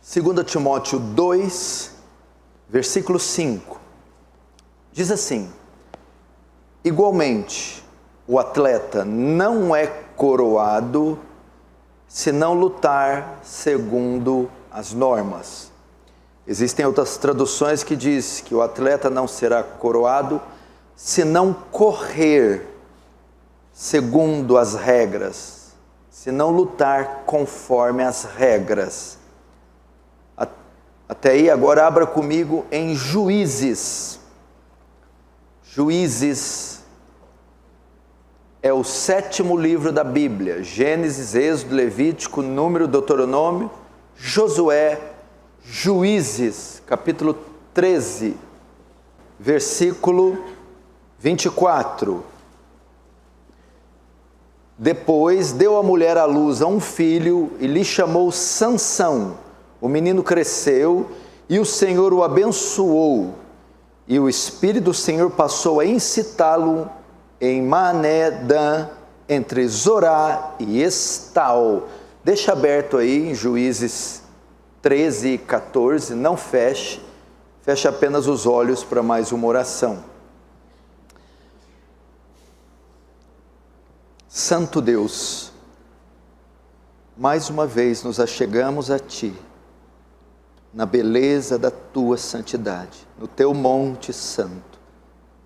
2 Timóteo 2, versículo 5, diz assim: igualmente, o atleta não é coroado se não lutar segundo as normas. Existem outras traduções que diz que o atleta não será coroado se não correr segundo as regras, se não lutar conforme as regras. Até aí, agora abra comigo em Juízes. Juízes é o 7º livro da Bíblia. Gênesis, Êxodo, Levítico, Número, Deuteronômio, Josué, Juízes, capítulo 13, versículo 24. Depois deu a mulher à luz a um filho e lhe chamou Sansão. O menino cresceu e o Senhor o abençoou. E o Espírito do Senhor passou a incitá-lo em Mané-dan, entre Zorá e Estaol. Deixa aberto aí em Juízes 13 e 14, não feche, feche apenas os olhos para mais uma oração. Santo Deus, mais uma vez nos achegamos a Ti, na beleza da Tua santidade, no Teu monte santo,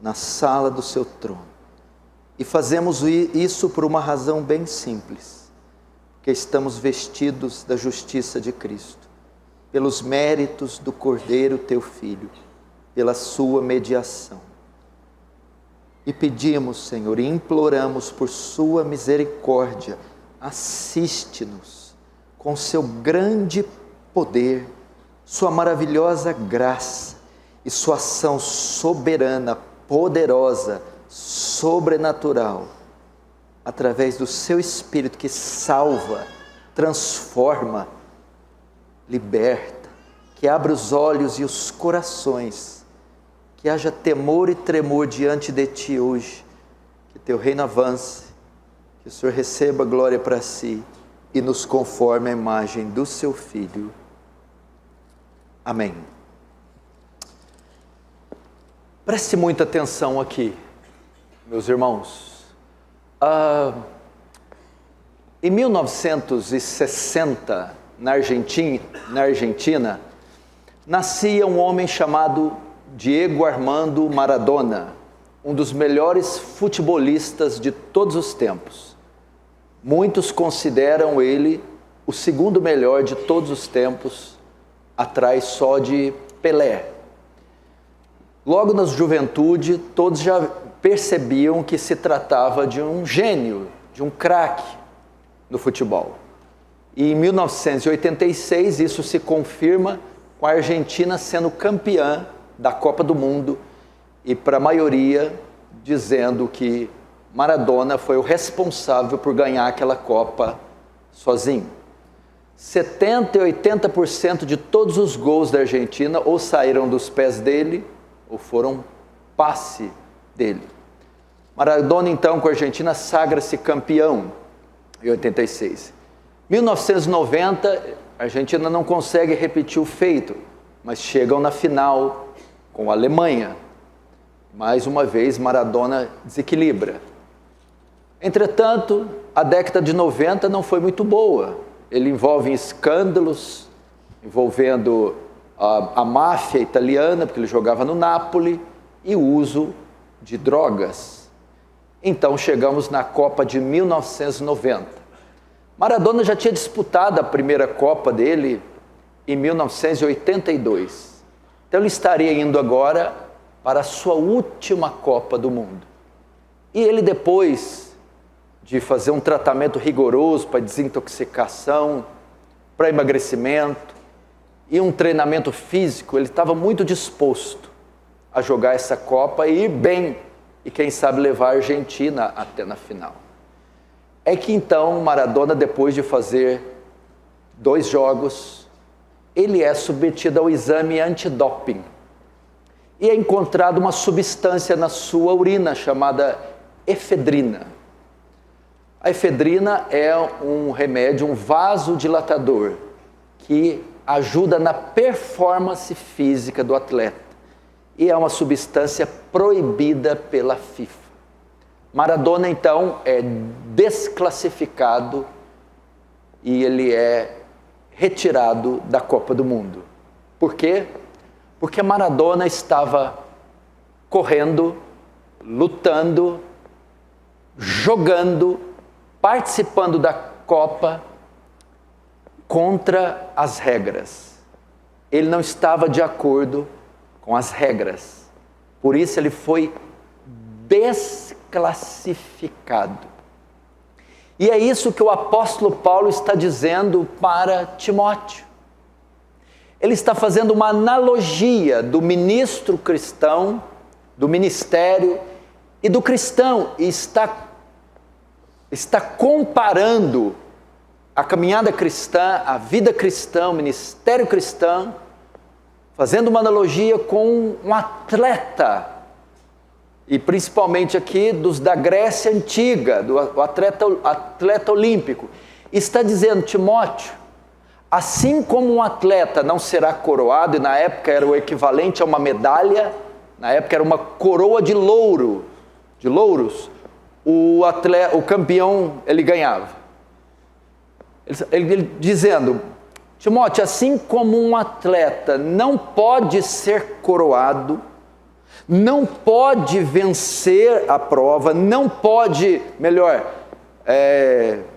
na sala do Seu trono. E fazemos isso por uma razão bem simples, porque estamos vestidos da justiça de Cristo, pelos méritos do Cordeiro Teu Filho, pela Sua mediação. E pedimos, Senhor, e imploramos por Sua misericórdia, assiste-nos com Seu grande poder, Sua maravilhosa graça e Sua ação soberana, poderosa, sobrenatural, através do Seu Espírito que salva, transforma, liberta, que abre os olhos e os corações, que haja temor e tremor diante de Ti hoje, que Teu reino avance, que o Senhor receba glória para Si e nos conforme à imagem do Seu Filho. Amém. Preste muita atenção aqui, meus irmãos. Em 1960, na Argentina, nascia um homem chamado Diego Armando Maradona, um dos melhores futebolistas de todos os tempos. Muitos consideram ele o segundo melhor de todos os tempos, atrás só de Pelé. Logo na juventude, todos já percebiam que se tratava de um gênio, de um craque no futebol. E em 1986, isso se confirma com a Argentina sendo campeã da Copa do Mundo e para a maioria dizendo que Maradona foi o responsável por ganhar aquela Copa sozinho. 70% e 80% de todos os gols da Argentina ou saíram dos pés dele ou foram passe dele. Maradona então com a Argentina sagra-se campeão em 86. 1990, a Argentina não consegue repetir o feito, mas chegam na final com a Alemanha. Mais uma vez, Maradona desequilibra. Entretanto, a década de 90 não foi muito boa. Ele envolve escândalos, envolvendo a máfia italiana, porque ele jogava no Napoli, e o uso de drogas. Então, chegamos na Copa de 1990. Maradona já tinha disputado a primeira Copa dele em 1982. Então ele estaria indo agora para a sua última Copa do Mundo. E ele, depois de fazer um tratamento rigoroso para desintoxicação, para emagrecimento e um treinamento físico, ele estava muito disposto a jogar essa Copa e ir bem, e quem sabe levar a Argentina até na final. É que então Maradona, depois de fazer 2 jogos, ele é submetido ao exame antidoping e é encontrada uma substância na sua urina chamada efedrina. A efedrina é um remédio, um vasodilatador, que ajuda na performance física do atleta e é uma substância proibida pela FIFA. Maradona, então, é desclassificado e ele é retirado da Copa do Mundo. Por quê? Porque Maradona estava correndo, lutando, jogando, participando da Copa contra as regras. Ele não estava de acordo com as regras. Por isso ele foi desclassificado. E é isso que o apóstolo Paulo está dizendo para Timóteo. Ele está fazendo uma analogia do ministro cristão, do ministério e do cristão, e está comparando a caminhada cristã, a vida cristã, o ministério cristão, fazendo uma analogia com um atleta, e principalmente aqui dos da Grécia Antiga, do atleta olímpico. Está dizendo, Timóteo, assim como um atleta não será coroado, e na época era o equivalente a uma medalha, na época era uma coroa de louros, o campeão ele ganhava. Ele dizendo, Timóteo, assim como um atleta não pode ser coroado, não pode vencer a prova, não pode,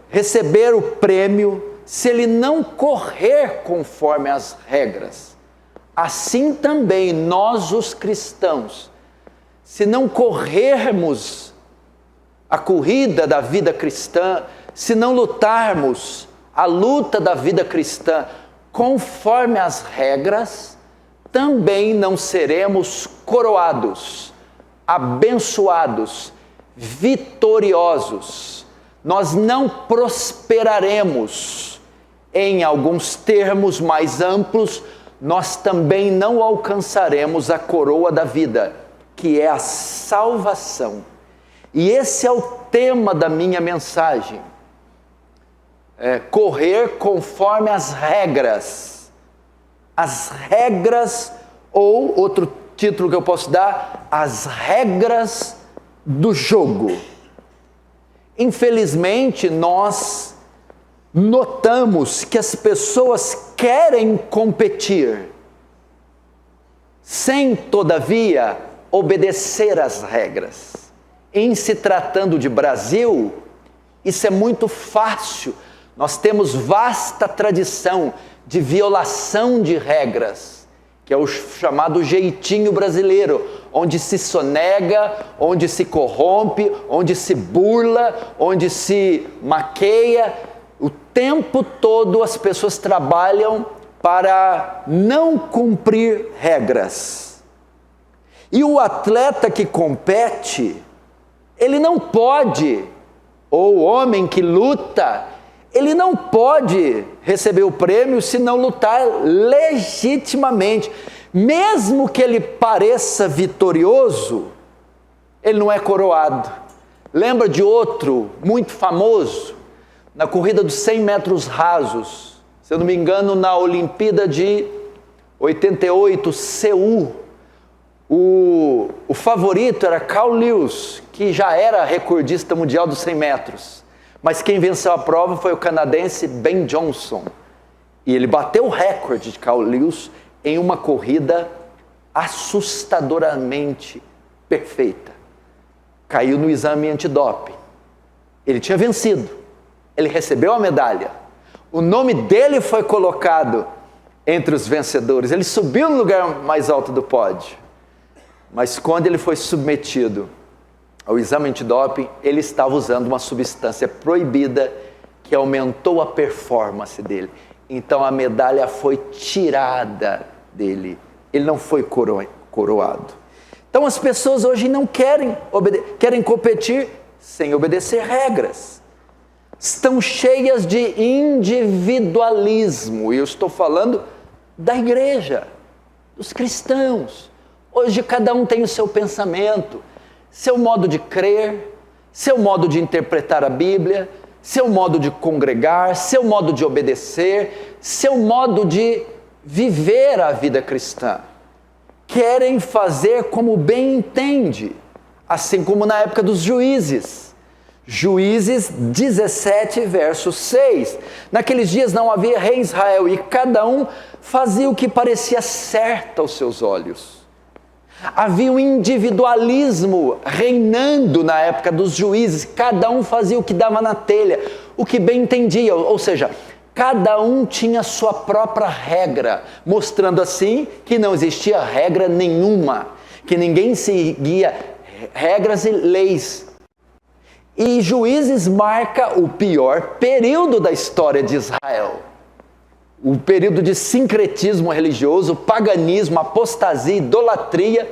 receber o prêmio se ele não correr conforme as regras. Assim também nós, os cristãos, se não corrermos a corrida da vida cristã, se não lutarmos a luta da vida cristã conforme as regras, também não seremos coroados, abençoados, vitoriosos. Nós não prosperaremos. Em alguns termos mais amplos, nós também não alcançaremos a coroa da vida, que é a salvação. E esse é o tema da minha mensagem. Correr conforme as regras. As regras, ou outro título que eu posso dar, as regras do jogo. Infelizmente, nós notamos que as pessoas querem competir, sem, todavia, obedecer às regras. Em se tratando de Brasil, isso é muito fácil. Nós temos vasta tradição de violação de regras, que é o chamado jeitinho brasileiro, onde se sonega, onde se corrompe, onde se burla, onde se maqueia. O tempo todo as pessoas trabalham para não cumprir regras. E o atleta que compete, ele não pode, ou o homem que luta, ele não pode receber o prêmio se não lutar legitimamente. Mesmo que ele pareça vitorioso, ele não é coroado. Lembra de outro muito famoso, na corrida dos 100 metros rasos, se eu não me engano, na Olimpíada de 88, Seul, o favorito era Carl Lewis, que já era recordista mundial dos 100 metros. Mas quem venceu a prova foi o canadense Ben Johnson. E ele bateu o recorde de Carl Lewis em uma corrida assustadoramente perfeita. Caiu no exame antidoping. Ele tinha vencido. Ele recebeu a medalha. O nome dele foi colocado entre os vencedores. Ele subiu no lugar mais alto do pódio. Mas quando ele foi submetido ao exame antidoping, ele estava usando uma substância proibida que aumentou a performance dele. Então a medalha foi tirada dele. Ele não foi coroado. Então as pessoas hoje não querem competir sem obedecer regras. Estão cheias de individualismo. E eu estou falando da igreja, dos cristãos. Hoje cada um tem o seu pensamento, seu modo de crer, seu modo de interpretar a Bíblia, seu modo de congregar, seu modo de obedecer, seu modo de viver a vida cristã, querem fazer como bem entende, assim como na época dos juízes. Juízes 17, verso 6. Naqueles dias não havia rei em Israel e cada um fazia o que parecia certo aos seus olhos. Havia um individualismo reinando na época dos juízes, cada um fazia o que dava na telha, o que bem entendia, ou seja, cada um tinha sua própria regra, mostrando assim que não existia regra nenhuma, que ninguém seguia regras e leis. E Juízes marca o pior período da história de Israel. O período de sincretismo religioso, paganismo, apostasia, idolatria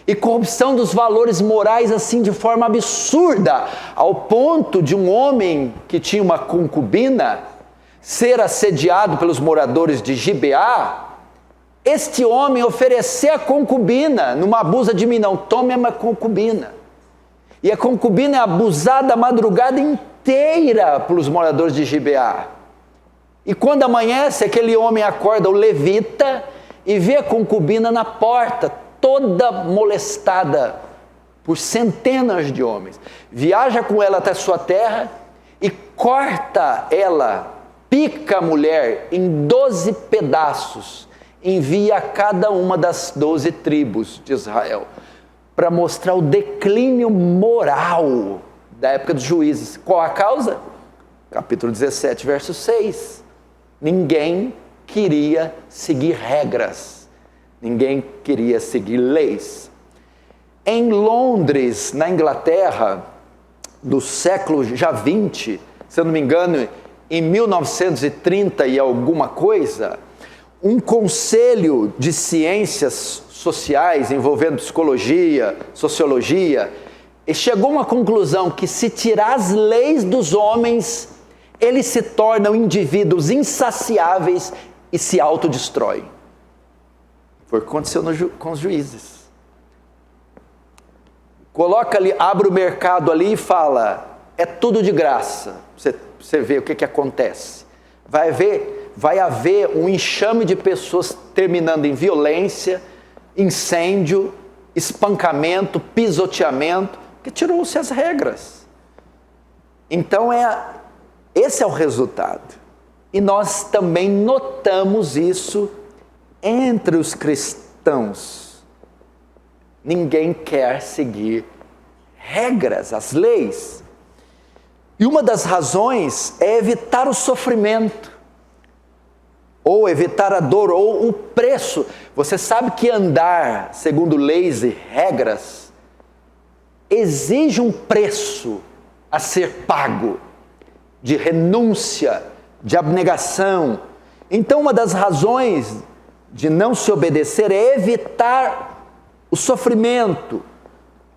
e corrupção dos valores morais assim de forma absurda, ao ponto de um homem que tinha uma concubina ser assediado pelos moradores de Gibeá. Este homem oferecer a concubina, numa abusa de mim, não, tome a minha concubina. E a concubina é abusada a madrugada inteira pelos moradores de Gibeá. E quando amanhece, aquele homem acorda, o levita, e vê a concubina na porta, toda molestada por centenas de homens. Viaja com ela até sua terra e corta ela, pica a mulher em 12 pedaços, envia a cada uma das 12 tribos de Israel, para mostrar o declínio moral da época dos juízes. Qual a causa? Capítulo 17, verso 6. Ninguém queria seguir regras, ninguém queria seguir leis. Em Londres, na Inglaterra, do século já 20, se eu não me engano, em 1930 e alguma coisa, um conselho de ciências sociais envolvendo psicologia, sociologia, chegou a uma conclusão que se tirar as leis dos homens, eles se tornam indivíduos insaciáveis e se autodestroem. Foi o que aconteceu com os juízes. Coloca ali, abre o mercado ali e fala, é tudo de graça. Você vê o que acontece. Vai haver um enxame de pessoas terminando em violência, incêndio, espancamento, pisoteamento, porque tirou-se as regras. Então esse é o resultado. E nós também notamos isso entre os cristãos. Ninguém quer seguir regras, as leis. E uma das razões é evitar o sofrimento, ou evitar a dor, ou o preço. Você sabe que andar segundo leis e regras exige um preço a ser pago, de renúncia, de abnegação. Então, uma das razões de não se obedecer é evitar o sofrimento,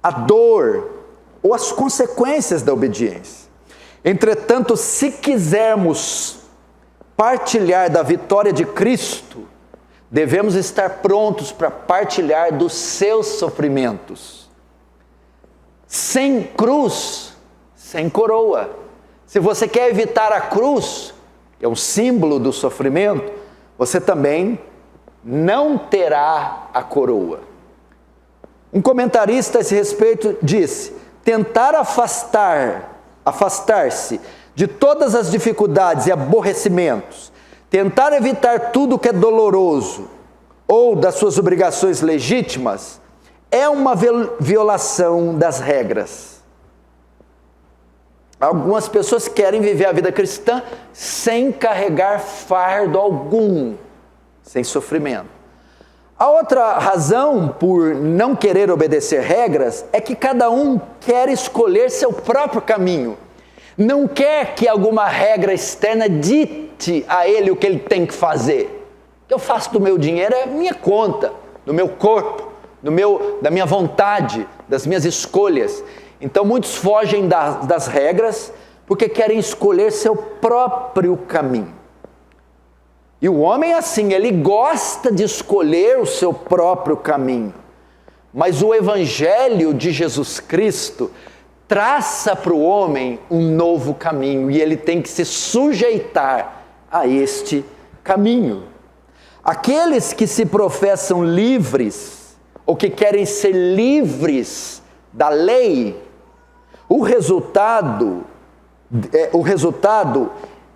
a dor ou as consequências da obediência. Entretanto, se quisermos partilhar da vitória de Cristo, devemos estar prontos para partilhar dos seus sofrimentos. Sem cruz, sem coroa. Se você quer evitar a cruz, que é um símbolo do sofrimento, você também não terá a coroa. Um comentarista a esse respeito disse: tentar afastar-se de todas as dificuldades e aborrecimentos, tentar evitar tudo que é doloroso ou das suas obrigações legítimas, é uma violação das regras. Algumas pessoas querem viver a vida cristã sem carregar fardo algum, sem sofrimento. A outra razão por não querer obedecer regras é que cada um quer escolher seu próprio caminho. Não quer que alguma regra externa dite a ele o que ele tem que fazer. O que eu faço do meu dinheiro é minha conta, do meu corpo, da minha vontade, das minhas escolhas. Então muitos fogem das regras porque querem escolher seu próprio caminho. E o homem é assim, ele gosta de escolher o seu próprio caminho. Mas o Evangelho de Jesus Cristo traça para o homem um novo caminho e ele tem que se sujeitar a este caminho. Aqueles que se professam livres, ou que querem ser livres da lei, o resultado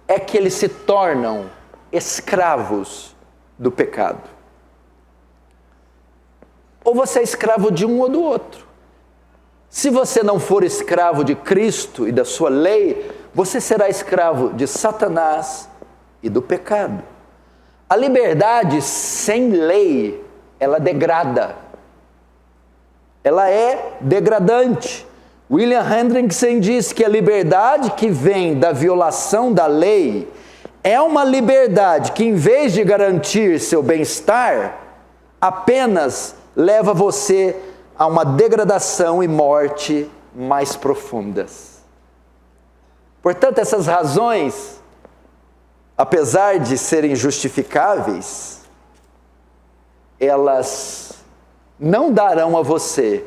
é que eles se tornam escravos do pecado. Ou você é escravo de um ou do outro. Se você não for escravo de Cristo e da sua lei, você será escravo de Satanás e do pecado. A liberdade sem lei, ela degrada. Ela é degradante. William Hendrickson diz que a liberdade que vem da violação da lei é uma liberdade que, em vez de garantir seu bem-estar, apenas leva você a uma degradação e morte mais profundas. Portanto, essas razões, apesar de serem justificáveis, elas não darão a você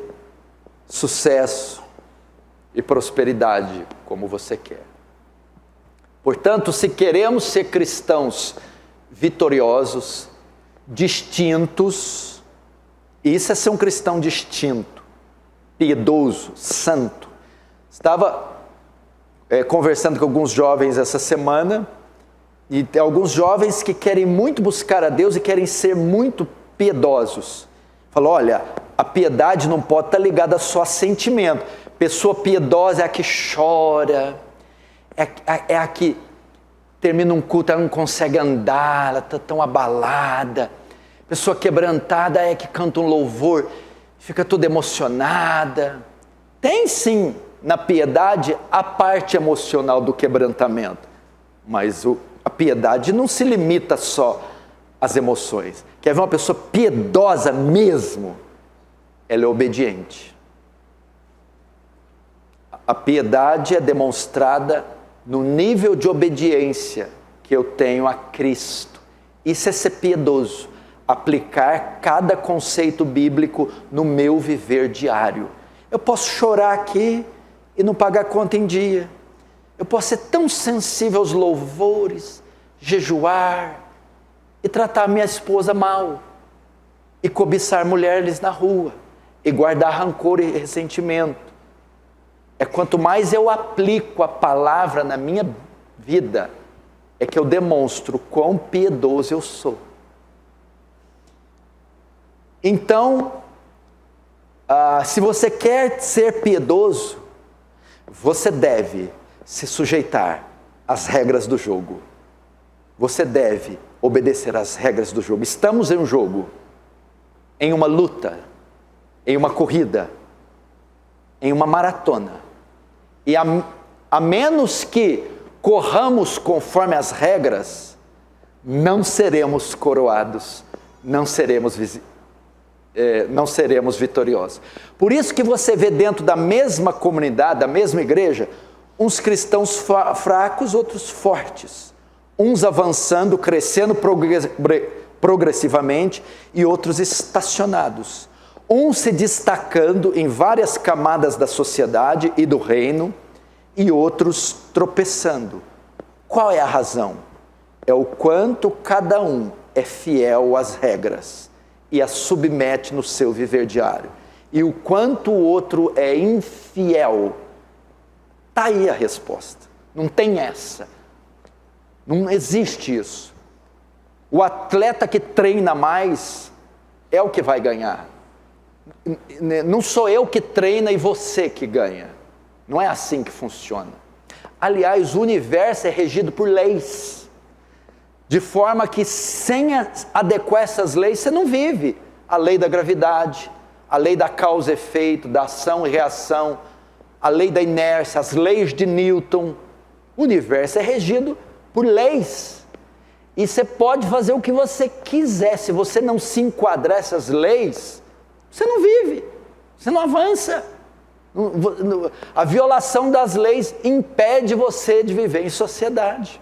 sucesso e prosperidade como você quer. Portanto, se queremos ser cristãos vitoriosos, distintos, isso é ser um cristão distinto, piedoso, santo. Estava conversando com alguns jovens essa semana, e tem alguns jovens que querem muito buscar a Deus e querem ser muito piedosos. Falou, olha, a piedade não pode estar ligada só a sentimento. Pessoa piedosa é a que chora, é a que termina um culto, ela não consegue andar, ela está tão abalada. Pessoa quebrantada é a que canta um louvor, fica toda emocionada. Tem sim, na piedade, a parte emocional do quebrantamento, mas a piedade não se limita só às emoções. Quer ver uma pessoa piedosa mesmo? Ela é obediente. A piedade é demonstrada no nível de obediência que eu tenho a Cristo. Isso é ser piedoso, aplicar cada conceito bíblico no meu viver diário. Eu posso chorar aqui e não pagar conta em dia. Eu posso ser tão sensível aos louvores, jejuar e tratar minha esposa mal, e cobiçar mulheres na rua, e guardar rancor e ressentimento. É quanto mais eu aplico a palavra na minha vida, é que eu demonstro quão piedoso eu sou. Então, se você quer ser piedoso, você deve se sujeitar às regras do jogo. Você deve obedecer às regras do jogo. Estamos em um jogo, em uma luta, em uma corrida, em uma maratona. E a menos que corramos conforme as regras, não seremos coroados, não seremos vitoriosos. Por isso que você vê dentro da mesma comunidade, da mesma igreja, uns cristãos fracos, outros fortes. Uns avançando, crescendo progressivamente e outros estacionados. Uns se destacando em várias camadas da sociedade e do reino e outros tropeçando. Qual é a razão? É o quanto cada um é fiel às regras e as submete no seu viver diário. E o quanto o outro é infiel. Está aí a resposta. Não tem essa. Não existe isso. O atleta que treina mais é o que vai ganhar. Não sou eu que treina e você que ganha. Não é assim que funciona. Aliás, o universo é regido por leis. De forma que sem adequar essas leis, você não vive. A lei da gravidade, a lei da causa e efeito, da ação e reação, a lei da inércia, as leis de Newton. O universo é regido por leis. E você pode fazer o que você quiser. Se você não se enquadrar essas leis, você não vive, você não avança. A violação das leis impede você de viver em sociedade.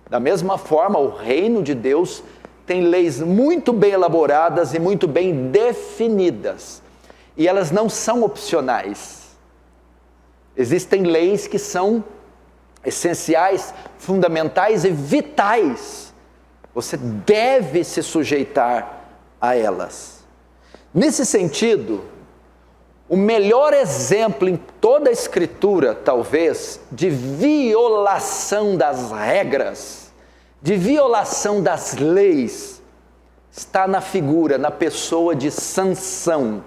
Da mesma forma, o reino de Deus tem leis muito bem elaboradas e muito bem definidas. E elas não são opcionais. Existem leis que são essenciais, fundamentais e vitais Você deve se sujeitar a elas. Nesse sentido, o melhor exemplo em toda a Escritura, talvez, de violação das regras, de violação das leis, está na figura, na pessoa de Sansão,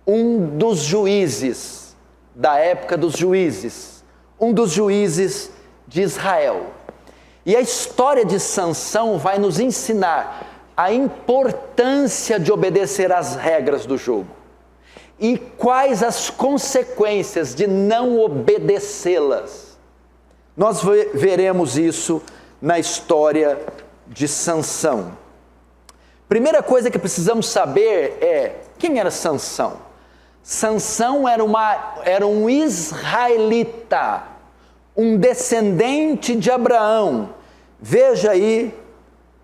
um dos juízes, da época dos juízes, um dos juízes de Israel. E a história de Sansão vai nos ensinar a importância de obedecer às regras do jogo. E quais as consequências de não obedecê-las. Nós veremos isso na história de Sansão. Primeira coisa que precisamos saber é, quem era Sansão? Sansão era um israelita, um descendente de Abraão. Veja aí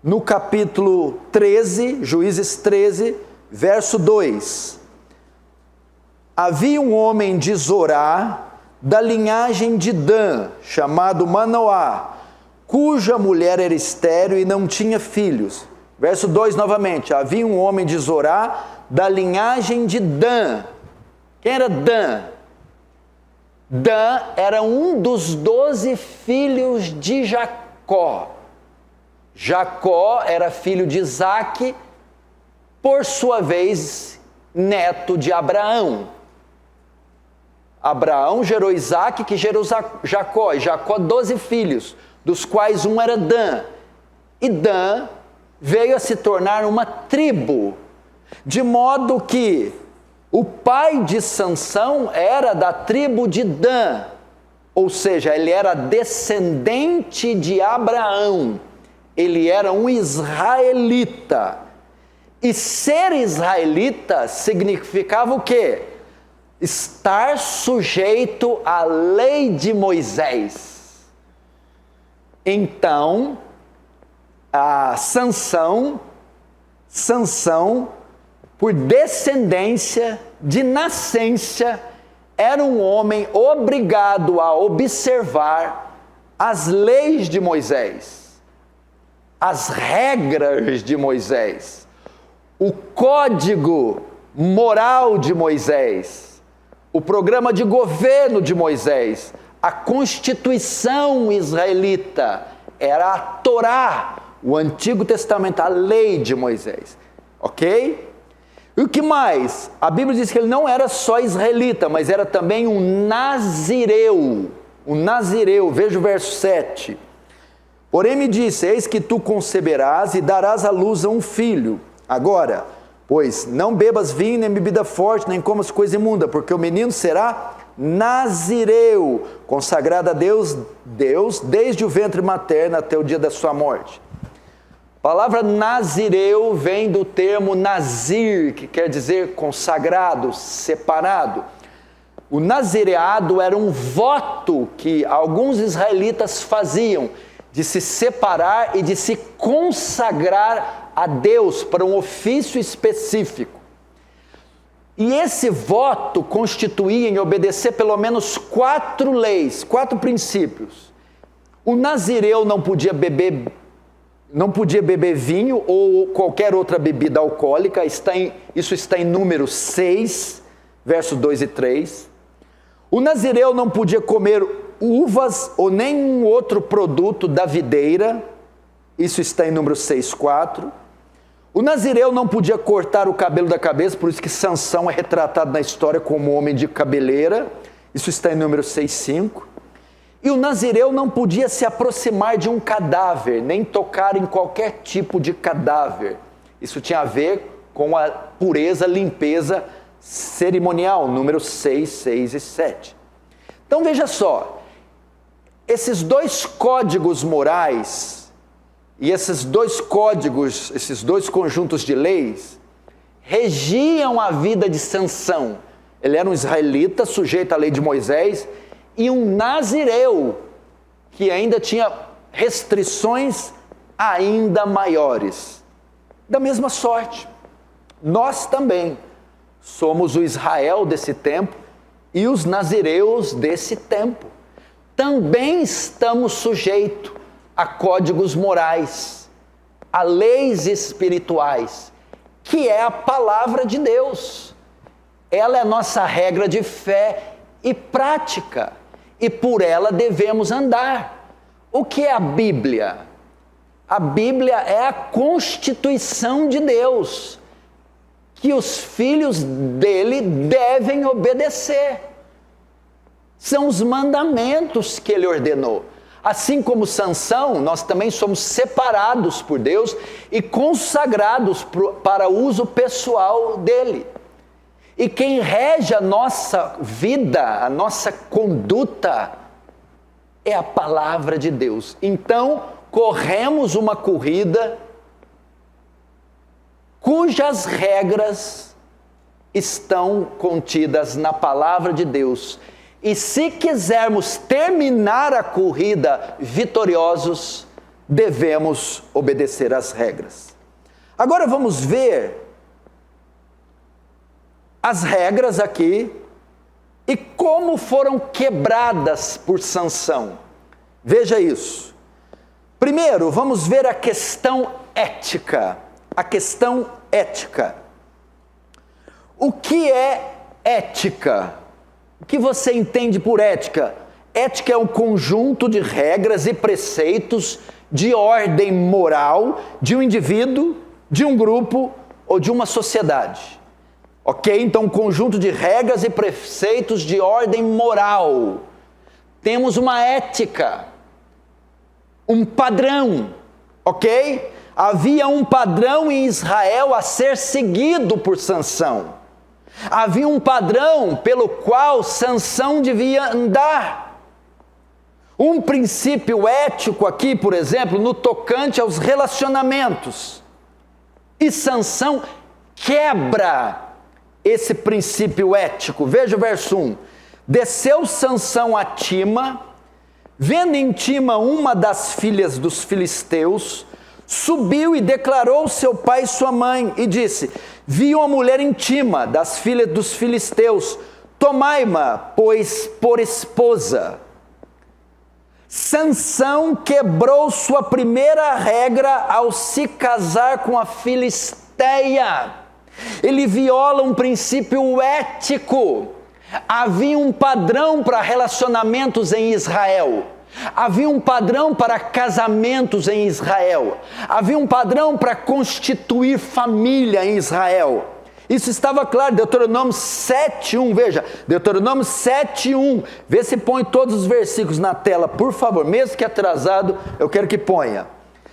no capítulo 13, Juízes 13, verso 2. Havia um homem de Zorá, da linhagem de Dan, chamado Manoá, cuja mulher era estéril e não tinha filhos. Verso 2 novamente. Havia um homem de Zorá, da linhagem de Dan. Quem era Dan? Dan era um dos 12 filhos de Jacó. Jacó era filho de Isaque, por sua vez, neto de Abraão. Abraão gerou Isaque, que gerou Jacó, e Jacó 12 filhos, dos quais um era Dan. E Dan veio a se tornar uma tribo, de modo que o pai de Sansão era da tribo de Dan, ou seja, ele era descendente de Abraão, ele era um israelita. E ser israelita significava o quê? Estar sujeito à lei de Moisés. Então, Sansão, por descendência, de nascença, era um homem obrigado a observar as leis de Moisés, as regras de Moisés, o código moral de Moisés, o programa de governo de Moisés, a Constituição israelita, era a Torá, o Antigo Testamento, a lei de Moisés, ok? E o que mais? A Bíblia diz que ele não era só israelita, mas era também um nazireu, veja o verso 7. Porém me disse, eis que tu conceberás e darás à luz a um filho. Agora, pois não bebas vinho, nem bebida forte, nem comas coisa imunda, porque o menino será nazireu, consagrado a Deus desde o ventre materno até o dia da sua morte. A palavra nazireu vem do termo nazir, que quer dizer consagrado, separado. O nazireado era um voto que alguns israelitas faziam de se separar e de se consagrar a Deus para um ofício específico. E esse voto constituía em obedecer pelo menos 4 leis, 4 princípios. O nazireu não podia beber vinho ou qualquer outra bebida alcoólica, isso está em Números 6, versos 2 e 3. O nazireu não podia comer uvas ou nenhum outro produto da videira, isso está em Números 6, 4. O nazireu não podia cortar o cabelo da cabeça, por isso que Sansão é retratado na história como homem de cabeleira, isso está em Números 6, 5. E o nazireu não podia se aproximar de um cadáver, nem tocar em qualquer tipo de cadáver. Isso tinha a ver com a pureza, limpeza cerimonial, Números 6, 6 e 7. Então veja só, esses 2 códigos morais e esses 2 códigos, esses 2 conjuntos de leis, regiam a vida de Sansão. Ele era um israelita sujeito à lei de Moisés e um nazireu que ainda tinha restrições ainda maiores. Da mesma sorte, nós também somos o Israel desse tempo e os nazireus desse tempo. Também estamos sujeitos a códigos morais, a leis espirituais, que é a palavra de Deus. Ela é a nossa regra de fé e prática, e por ela devemos andar. O que é a Bíblia? A Bíblia é a Constituição de Deus, que os filhos dele devem obedecer. São os mandamentos que ele ordenou. Assim como Sansão, nós também somos separados por Deus e consagrados para uso pessoal dele. E quem rege a nossa vida, a nossa conduta, é a palavra de Deus. Então, corremos uma corrida cujas regras estão contidas na palavra de Deus. E se quisermos terminar a corrida vitoriosos, devemos obedecer às regras. Agora vamos ver as regras aqui e como foram quebradas por Sansão. Veja isso. Primeiro, vamos ver a questão ética. A questão ética. O que é ética? O que você entende por ética? Ética é um conjunto de regras e preceitos de ordem moral de um indivíduo, de um grupo ou de uma sociedade. Ok? Então, um conjunto de regras e preceitos de ordem moral. Temos uma ética, um padrão, ok? Havia um padrão em Israel a ser seguido por Sansão. Havia um padrão pelo qual Sansão devia andar. Um princípio ético aqui, por exemplo, no tocante aos relacionamentos. E Sansão quebra esse princípio ético. Veja o verso 1. Desceu Sansão a Tima, vendo em Tima uma das filhas dos filisteus, subiu e declarou seu pai e sua mãe, e disse: vi uma mulher em Tima, das filhas dos filisteus, tomai-ma, pois, por esposa. Sansão quebrou sua primeira regra ao se casar com a filisteia. Ele viola um princípio ético. Havia um padrão para relacionamentos em Israel. Havia um padrão para casamentos em Israel. Havia um padrão para constituir família em Israel. Isso estava claro, Deuteronômio 7:1, veja, Deuteronômio 7:1, vê se põe todos os versículos na tela, por favor, mesmo que atrasado, eu quero que ponha.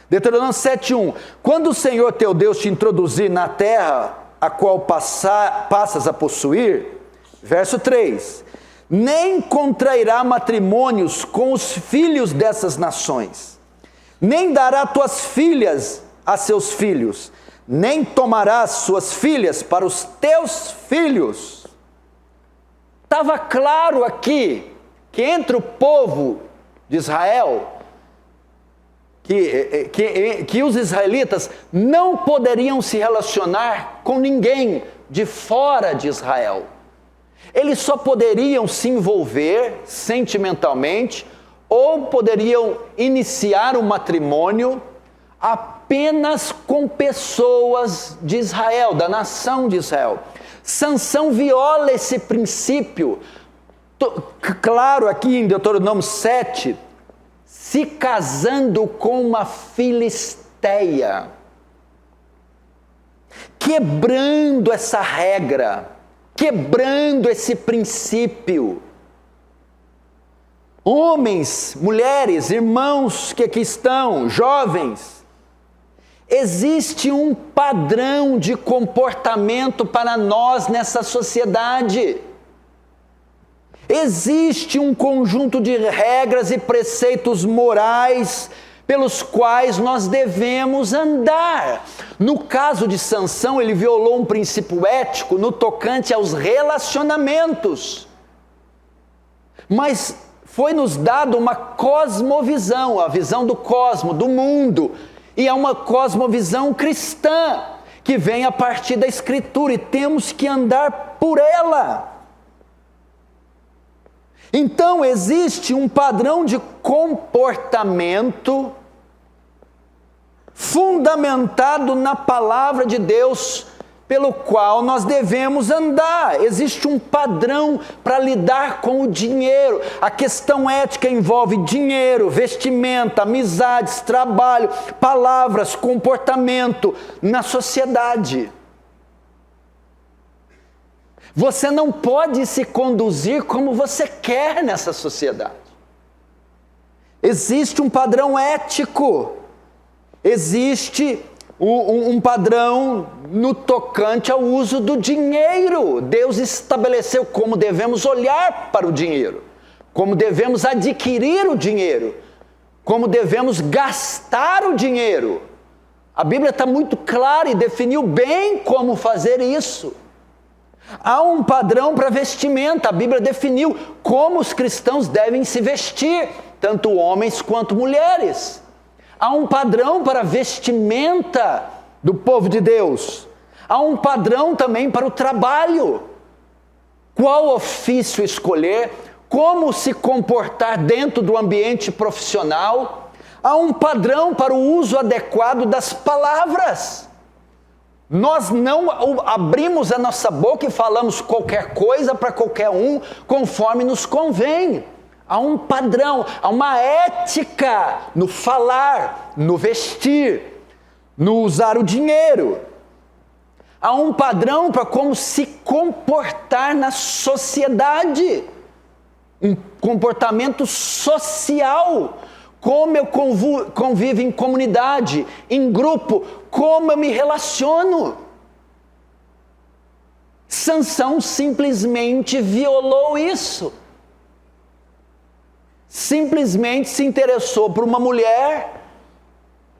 Deuteronômio 7:1, quando o Senhor teu Deus te introduzir na terra a qual passas a possuir, verso 3, nem contrairá matrimônios com os filhos dessas nações, nem dará tuas filhas a seus filhos, nem tomarás suas filhas para os teus filhos. Estava claro aqui que entre o povo de Israel, que os israelitas não poderiam se relacionar com ninguém de fora de Israel. Eles só poderiam se envolver sentimentalmente ou poderiam iniciar um matrimônio apenas com pessoas de Israel, da nação de Israel. Sansão viola esse princípio, claro, aqui em Deuteronômio 7, se casando com uma filisteia, quebrando essa regra, quebrando esse princípio. Homens, mulheres, irmãos que aqui estão, jovens, existe um padrão de comportamento para nós nessa sociedade. Existe um conjunto de regras e preceitos morais pelos quais nós devemos andar. No caso de Sansão, ele violou um princípio ético no tocante aos relacionamentos. Mas foi-nos dado uma cosmovisão, a visão do cosmo, do mundo, e é uma cosmovisão cristã, que vem a partir da Escritura, e temos que andar por ela. Então, existe um padrão de comportamento fundamentado na palavra de Deus, pelo qual nós devemos andar. Existe um padrão para lidar com o dinheiro. A questão ética envolve dinheiro, vestimenta, amizades, trabalho, palavras, comportamento na sociedade. Você não pode se conduzir como você quer nessa sociedade. Existe um padrão ético. Existe um padrão no tocante ao uso do dinheiro. Deus estabeleceu como devemos olhar para o dinheiro, como devemos adquirir o dinheiro, como devemos gastar o dinheiro. A Bíblia está muito clara e definiu bem como fazer isso. Há um padrão para vestimenta. A Bíblia definiu como os cristãos devem se vestir, tanto homens quanto mulheres. Há um padrão para a vestimenta do povo de Deus. Há um padrão também para o trabalho. Qual ofício escolher, como se comportar dentro do ambiente profissional. Há um padrão para o uso adequado das palavras. Nós não abrimos a nossa boca e falamos qualquer coisa para qualquer um, conforme nos convém. Há um padrão, há uma ética no falar, no vestir, no usar o dinheiro. Há um padrão para como se comportar na sociedade. Um comportamento social. Como eu convivo em comunidade, em grupo, como eu me relaciono. Sansão simplesmente violou isso. Simplesmente se interessou por uma mulher,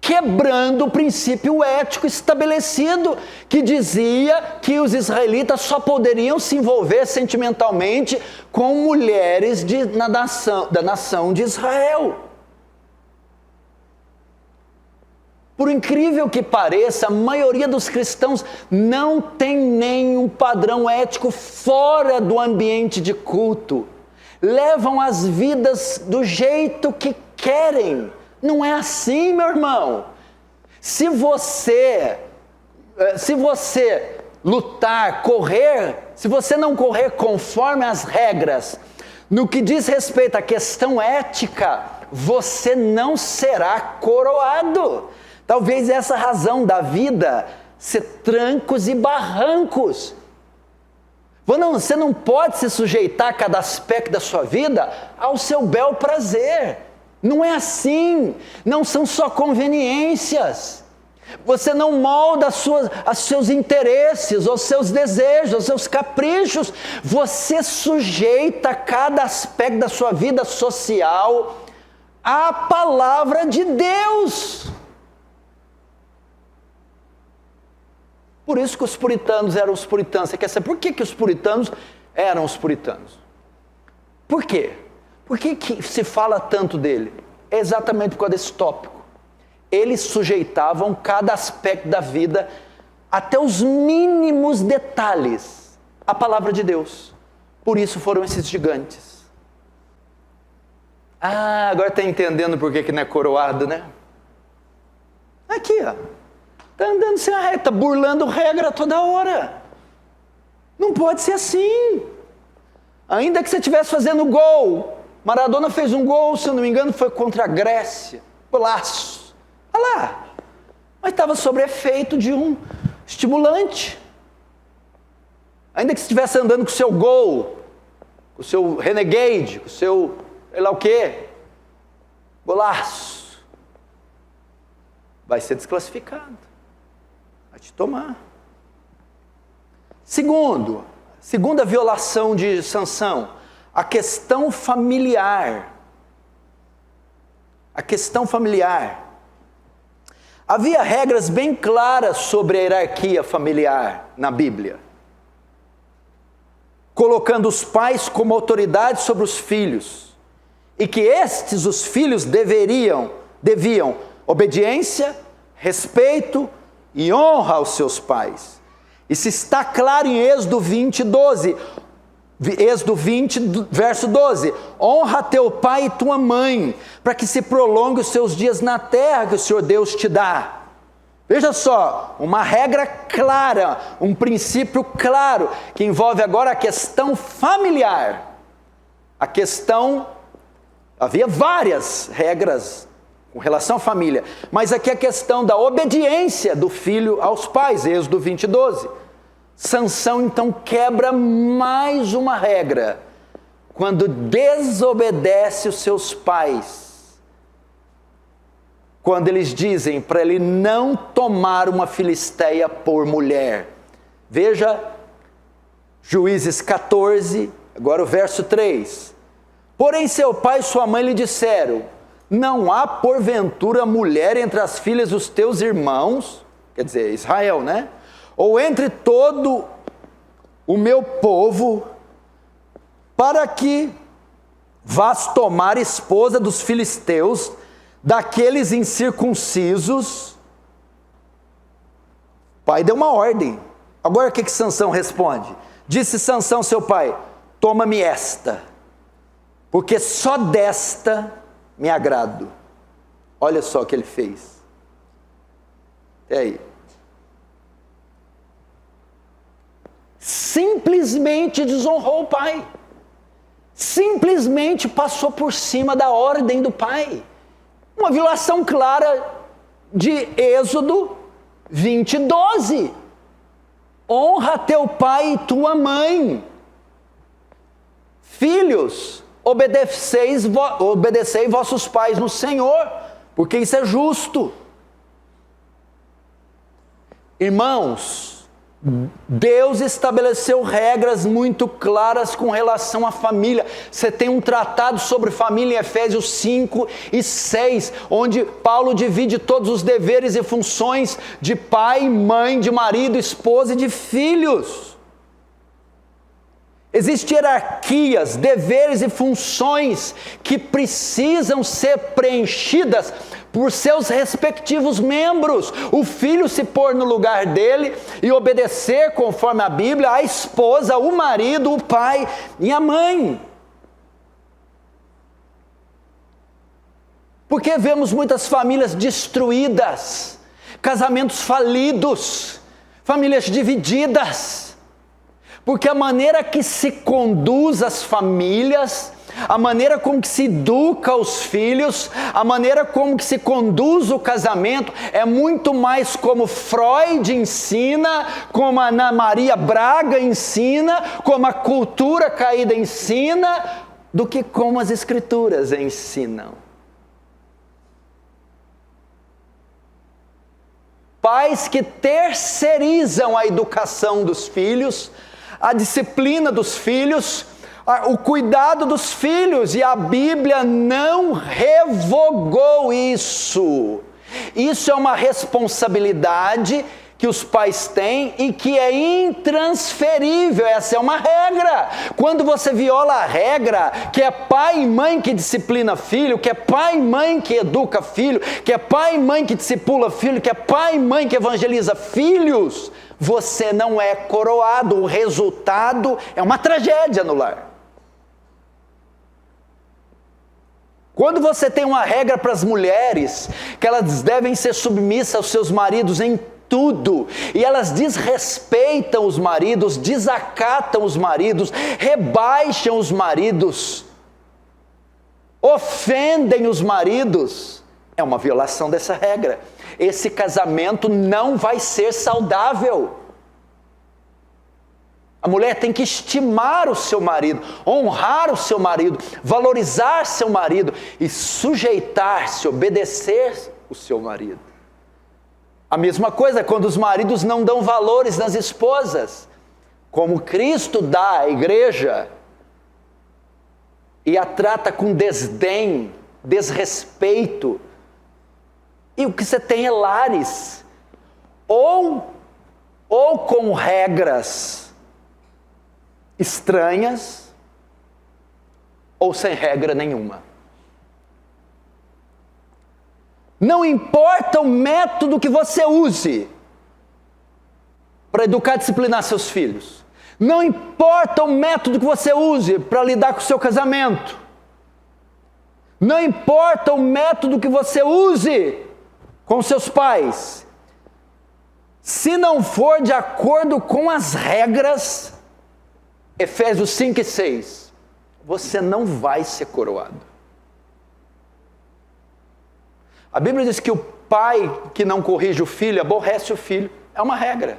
quebrando o princípio ético estabelecido, que dizia que os israelitas só poderiam se envolver sentimentalmente com mulheres da nação de Israel. Por incrível que pareça, a maioria dos cristãos não tem nenhum padrão ético fora do ambiente de culto. Levam as vidas do jeito que querem. Não é assim, meu irmão. Se você lutar, correr, se você não correr conforme as regras, no que diz respeito à questão ética, você não será coroado. Talvez essa razão da vida ser trancos e barrancos. Você não pode se sujeitar a cada aspecto da sua vida ao seu bel prazer. Não é assim. Não são só conveniências. Você não molda os seus interesses, os seus desejos, os seus caprichos. Você sujeita cada aspecto da sua vida social à palavra de Deus. Por isso que os puritanos eram os puritanos. Você quer saber por que os puritanos eram os puritanos? Por quê? Por que se fala tanto dele? É exatamente por causa desse tópico. Eles sujeitavam cada aspecto da vida, até os mínimos detalhes, à palavra de Deus. Por isso foram esses gigantes. Agora está entendendo por que não é coroado, né? Aqui, ó. Está andando sem a reta, burlando regra toda hora. Não pode ser assim. Ainda que você estivesse fazendo gol. Maradona fez um gol, se eu não me engano, foi contra a Grécia. Golaço. Olha lá. Mas estava sob efeito de um estimulante. Ainda que você estivesse andando com o seu gol, com o seu renegade, com o seu, sei lá o quê. Golaço. Vai ser desclassificado. Vai te tomar. Segunda violação de Sansão, a questão familiar. A questão familiar. Havia regras bem claras sobre a hierarquia familiar na Bíblia, colocando os pais como autoridade sobre os filhos, e que os filhos deviam obediência, respeito e honra aos seus pais. Isso está claro em Êxodo 20, 12. Êxodo 20, verso 12. Honra teu pai e tua mãe, para que se prolongue os seus dias na terra que o Senhor Deus te dá. Veja só, uma regra clara, um princípio claro, que envolve agora a questão familiar. A questão, havia várias regras com relação à família, mas aqui a questão da obediência do filho aos pais, Êxodo 20:12. Sansão então quebra mais uma regra, quando desobedece os seus pais. Quando eles dizem para ele não tomar uma filisteia por mulher. Veja, Juízes 14, agora o verso 3. Porém seu pai e sua mãe lhe disseram, não há porventura mulher entre as filhas dos teus irmãos, quer dizer, Israel, né? Ou entre todo o meu povo, para que vás tomar esposa dos filisteus, daqueles incircuncisos. O pai deu uma ordem. Agora o que Sansão responde? Disse Sansão seu pai, toma-me esta, porque só desta me agrado. Olha só o que ele fez. E aí? Simplesmente desonrou o pai. Simplesmente passou por cima da ordem do pai. Uma violação clara de Êxodo 20:12. Honra teu pai e tua mãe. Filhos, obedecei vossos pais no Senhor, porque isso é justo. Irmãos, Deus estabeleceu regras muito claras com relação à família. Você tem um tratado sobre família em Efésios 5 e 6, onde Paulo divide todos os deveres e funções de pai, mãe, de marido, esposa e de filhos. Existem hierarquias, deveres e funções que precisam ser preenchidas por seus respectivos membros. O filho se pôr no lugar dele e obedecer conforme a Bíblia, a esposa, o marido, o pai e a mãe. Porque vemos muitas famílias destruídas, casamentos falidos, famílias divididas, porque a maneira que se conduz as famílias, a maneira como que se educa os filhos, a maneira como que se conduz o casamento, é muito mais como Freud ensina, como a Ana Maria Braga ensina, como a cultura caída ensina, do que como as Escrituras ensinam. Pais que terceirizam a educação dos filhos, a disciplina dos filhos, o cuidado dos filhos, e a Bíblia não revogou isso. Isso é uma responsabilidade que os pais têm e que é intransferível. Essa é uma regra. Quando você viola a regra, que é pai e mãe que disciplina filho, que é pai e mãe que educa filho, que é pai e mãe que discipula filho, que é pai e mãe que evangeliza filhos, você não é coroado. O resultado é uma tragédia no lar. Quando você tem uma regra para as mulheres, que elas devem ser submissas aos seus maridos em tudo, e elas desrespeitam os maridos, desacatam os maridos, rebaixam os maridos, ofendem os maridos, é uma violação dessa regra. Esse casamento não vai ser saudável. A mulher tem que estimar o seu marido, honrar o seu marido, valorizar seu marido e sujeitar-se, obedecer o seu marido. A mesma coisa quando os maridos não dão valores nas esposas, como Cristo dá à igreja, e a trata com desdém, desrespeito. E o que você tem é lares, ou com regras estranhas, ou sem regra nenhuma. Não importa o método que você use para educar e disciplinar seus filhos. Não importa o método que você use para lidar com o seu casamento. Não importa o método que você use com seus pais. Se não for de acordo com as regras, Efésios 5 e 6, você não vai ser coroado. A Bíblia diz que o pai que não corrige o filho, aborrece o filho. É uma regra.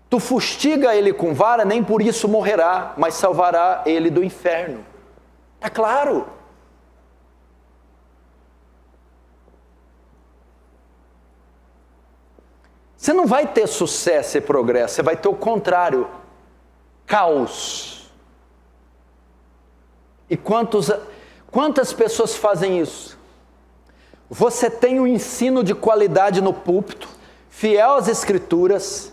Tu fustiga ele com vara, nem por isso morrerá, mas salvará ele do inferno. Está claro. Você não vai ter sucesso e progresso, você vai ter o contrário, caos. E quantas pessoas fazem isso? Você tem um ensino de qualidade no púlpito, fiel às Escrituras.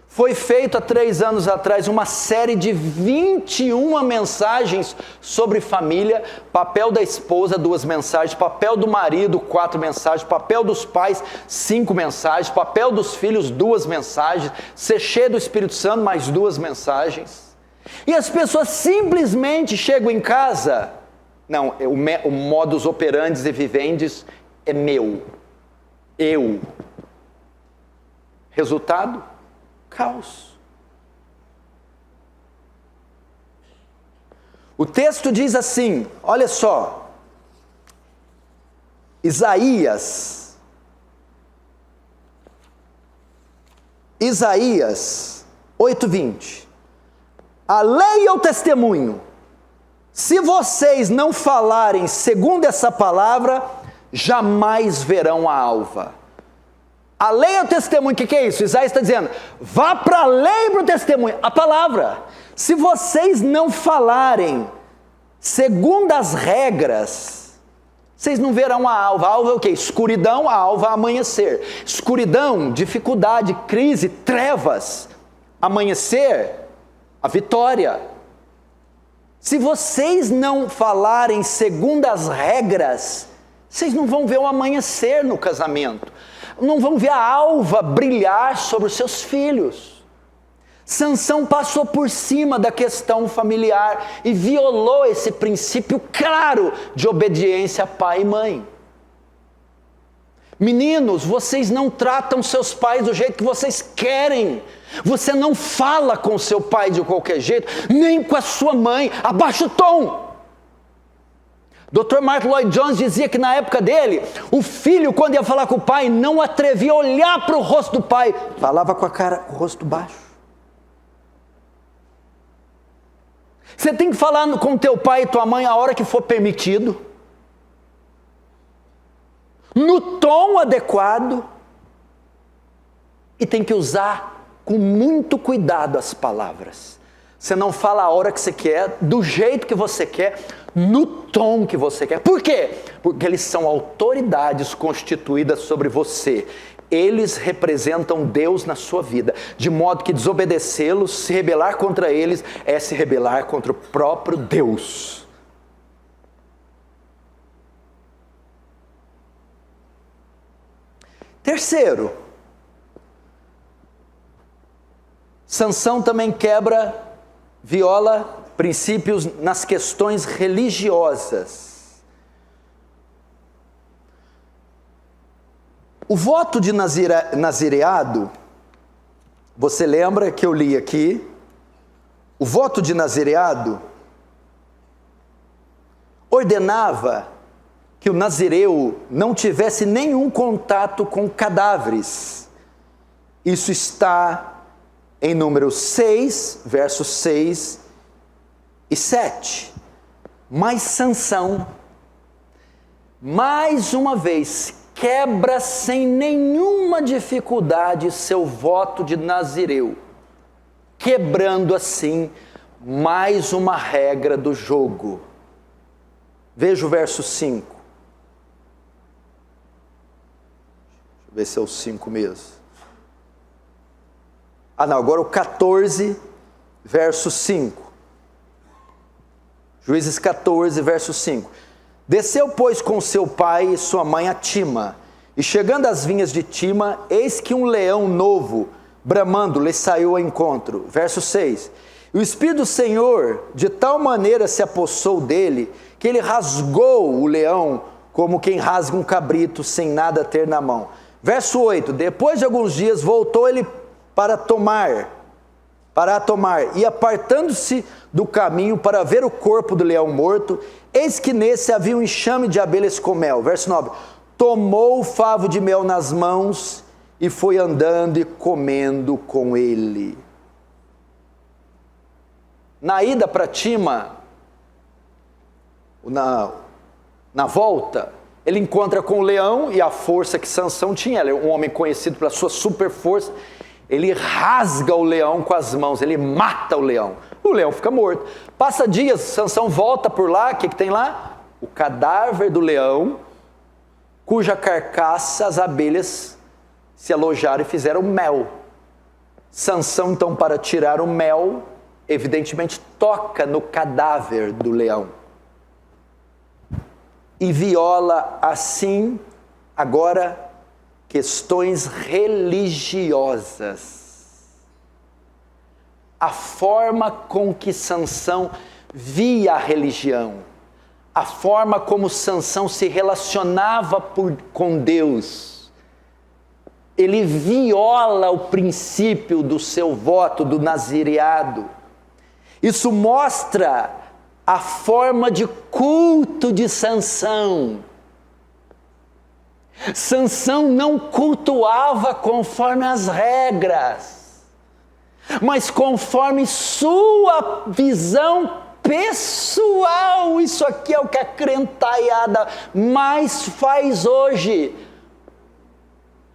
Foi feito há 3 anos atrás uma série de 21 mensagens sobre família, papel da esposa, 2 mensagens, papel do marido, 4 mensagens, papel dos pais, 5 mensagens, papel dos filhos, 2 mensagens, ser cheio do Espírito Santo, mais 2 mensagens. E as pessoas simplesmente chegam em casa, não, o modus operandi e vivendi é meu, eu. Resultado? Caos. O texto diz assim, olha só, Isaías 8:20, a lei é o testemunho, se vocês não falarem segundo essa palavra, jamais verão a alva. A lei é o testemunho, o que é isso? Isaías está dizendo, vá para a lei e para o testemunho, a palavra. Se vocês não falarem segundo as regras, vocês não verão a alva. A alva é o quê? Escuridão, a alva é amanhecer. Escuridão, dificuldade, crise, trevas. Amanhecer, a vitória. Se vocês não falarem segundo as regras, vocês não vão ver o amanhecer no casamento. Não vão ver a alva brilhar sobre os seus filhos. Sansão passou por cima da questão familiar e violou esse princípio claro de obediência a pai e mãe. Meninos, vocês não tratam seus pais do jeito que vocês querem. Você não fala com seu pai de qualquer jeito, nem com a sua mãe. Abaixa o tom. Dr. Martin Lloyd Jones dizia que na época dele, o filho, quando ia falar com o pai, não atrevia a olhar para o rosto do pai. Falava com a cara, o rosto baixo. Você tem que falar com teu pai e tua mãe a hora que for permitido. No tom adequado. E tem que usar com muito cuidado as palavras. Você não fala a hora que você quer, do jeito que você quer, no tom que você quer. Por quê? Porque eles são autoridades constituídas sobre você. Eles representam Deus na sua vida, de modo que desobedecê-los, se rebelar contra eles, é se rebelar contra o próprio Deus. Terceiro, Sansão também viola princípios nas questões religiosas. O voto de nazireado, você lembra que eu li aqui? O voto de nazireado ordenava que o nazireu não tivesse nenhum contato com cadáveres. Isso está em Números 6, versos 6 e 7. Mas Sansão, mais uma vez, quebra sem nenhuma dificuldade seu voto de nazireu, quebrando assim mais uma regra do jogo. Veja o verso 5. Deixa eu ver se é o 5 mesmo. Agora o 14, verso 5. Juízes 14, verso 5. Desceu, pois, com seu pai e sua mãe a Tima, e chegando às vinhas de Tima, eis que um leão novo, bramando, lhe saiu ao encontro. Verso 6. E o Espírito do Senhor, de tal maneira se apossou dele, que ele rasgou o leão como quem rasga um cabrito sem nada ter na mão. Verso 8, depois de alguns dias voltou ele para a tomar, e apartando-se do caminho para ver o corpo do leão morto, eis que nesse havia um enxame de abelhas com mel. Verso 9, tomou o favo de mel nas mãos e foi andando e comendo com ele. Na ida para Tima, na volta, ele encontra com o leão e a força que Sansão tinha. Ele é um homem conhecido pela sua super força. Ele rasga o leão com as mãos, ele mata o leão fica morto. Passa dias, Sansão volta por lá, o que tem lá? O cadáver do leão, cuja carcaça as abelhas se alojaram e fizeram mel. Sansão, então, para tirar o mel, evidentemente toca no cadáver do leão e viola assim, agora, questões religiosas. A forma com que Sansão via a religião, a forma como Sansão se relacionava com Deus, ele viola o princípio do seu voto, do nazireado. Isso mostra a forma de culto de Sansão. Sansão não cultuava conforme as regras, mas conforme sua visão pessoal. Isso aqui é o que a crentaiada mais faz hoje.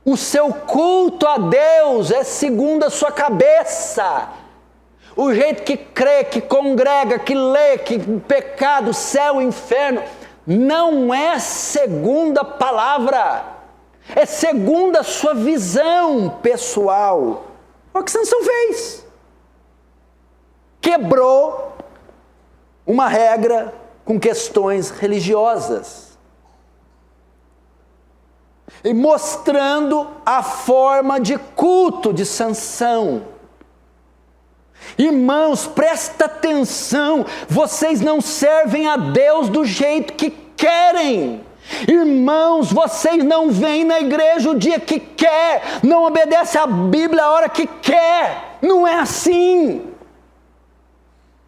O seu culto a Deus é segundo a sua cabeça. O jeito que crê, que congrega, que lê, que pecado, céu, inferno, não é segundo a palavra, é segundo a sua visão pessoal. Olha o que Sansão fez. Quebrou uma regra com questões religiosas. E mostrando a forma de culto de Sansão. Irmãos, presta atenção, vocês não servem a Deus do jeito que querem. Irmãos, vocês não vêm na igreja o dia que quer, não obedecem a Bíblia a hora que quer, não é assim.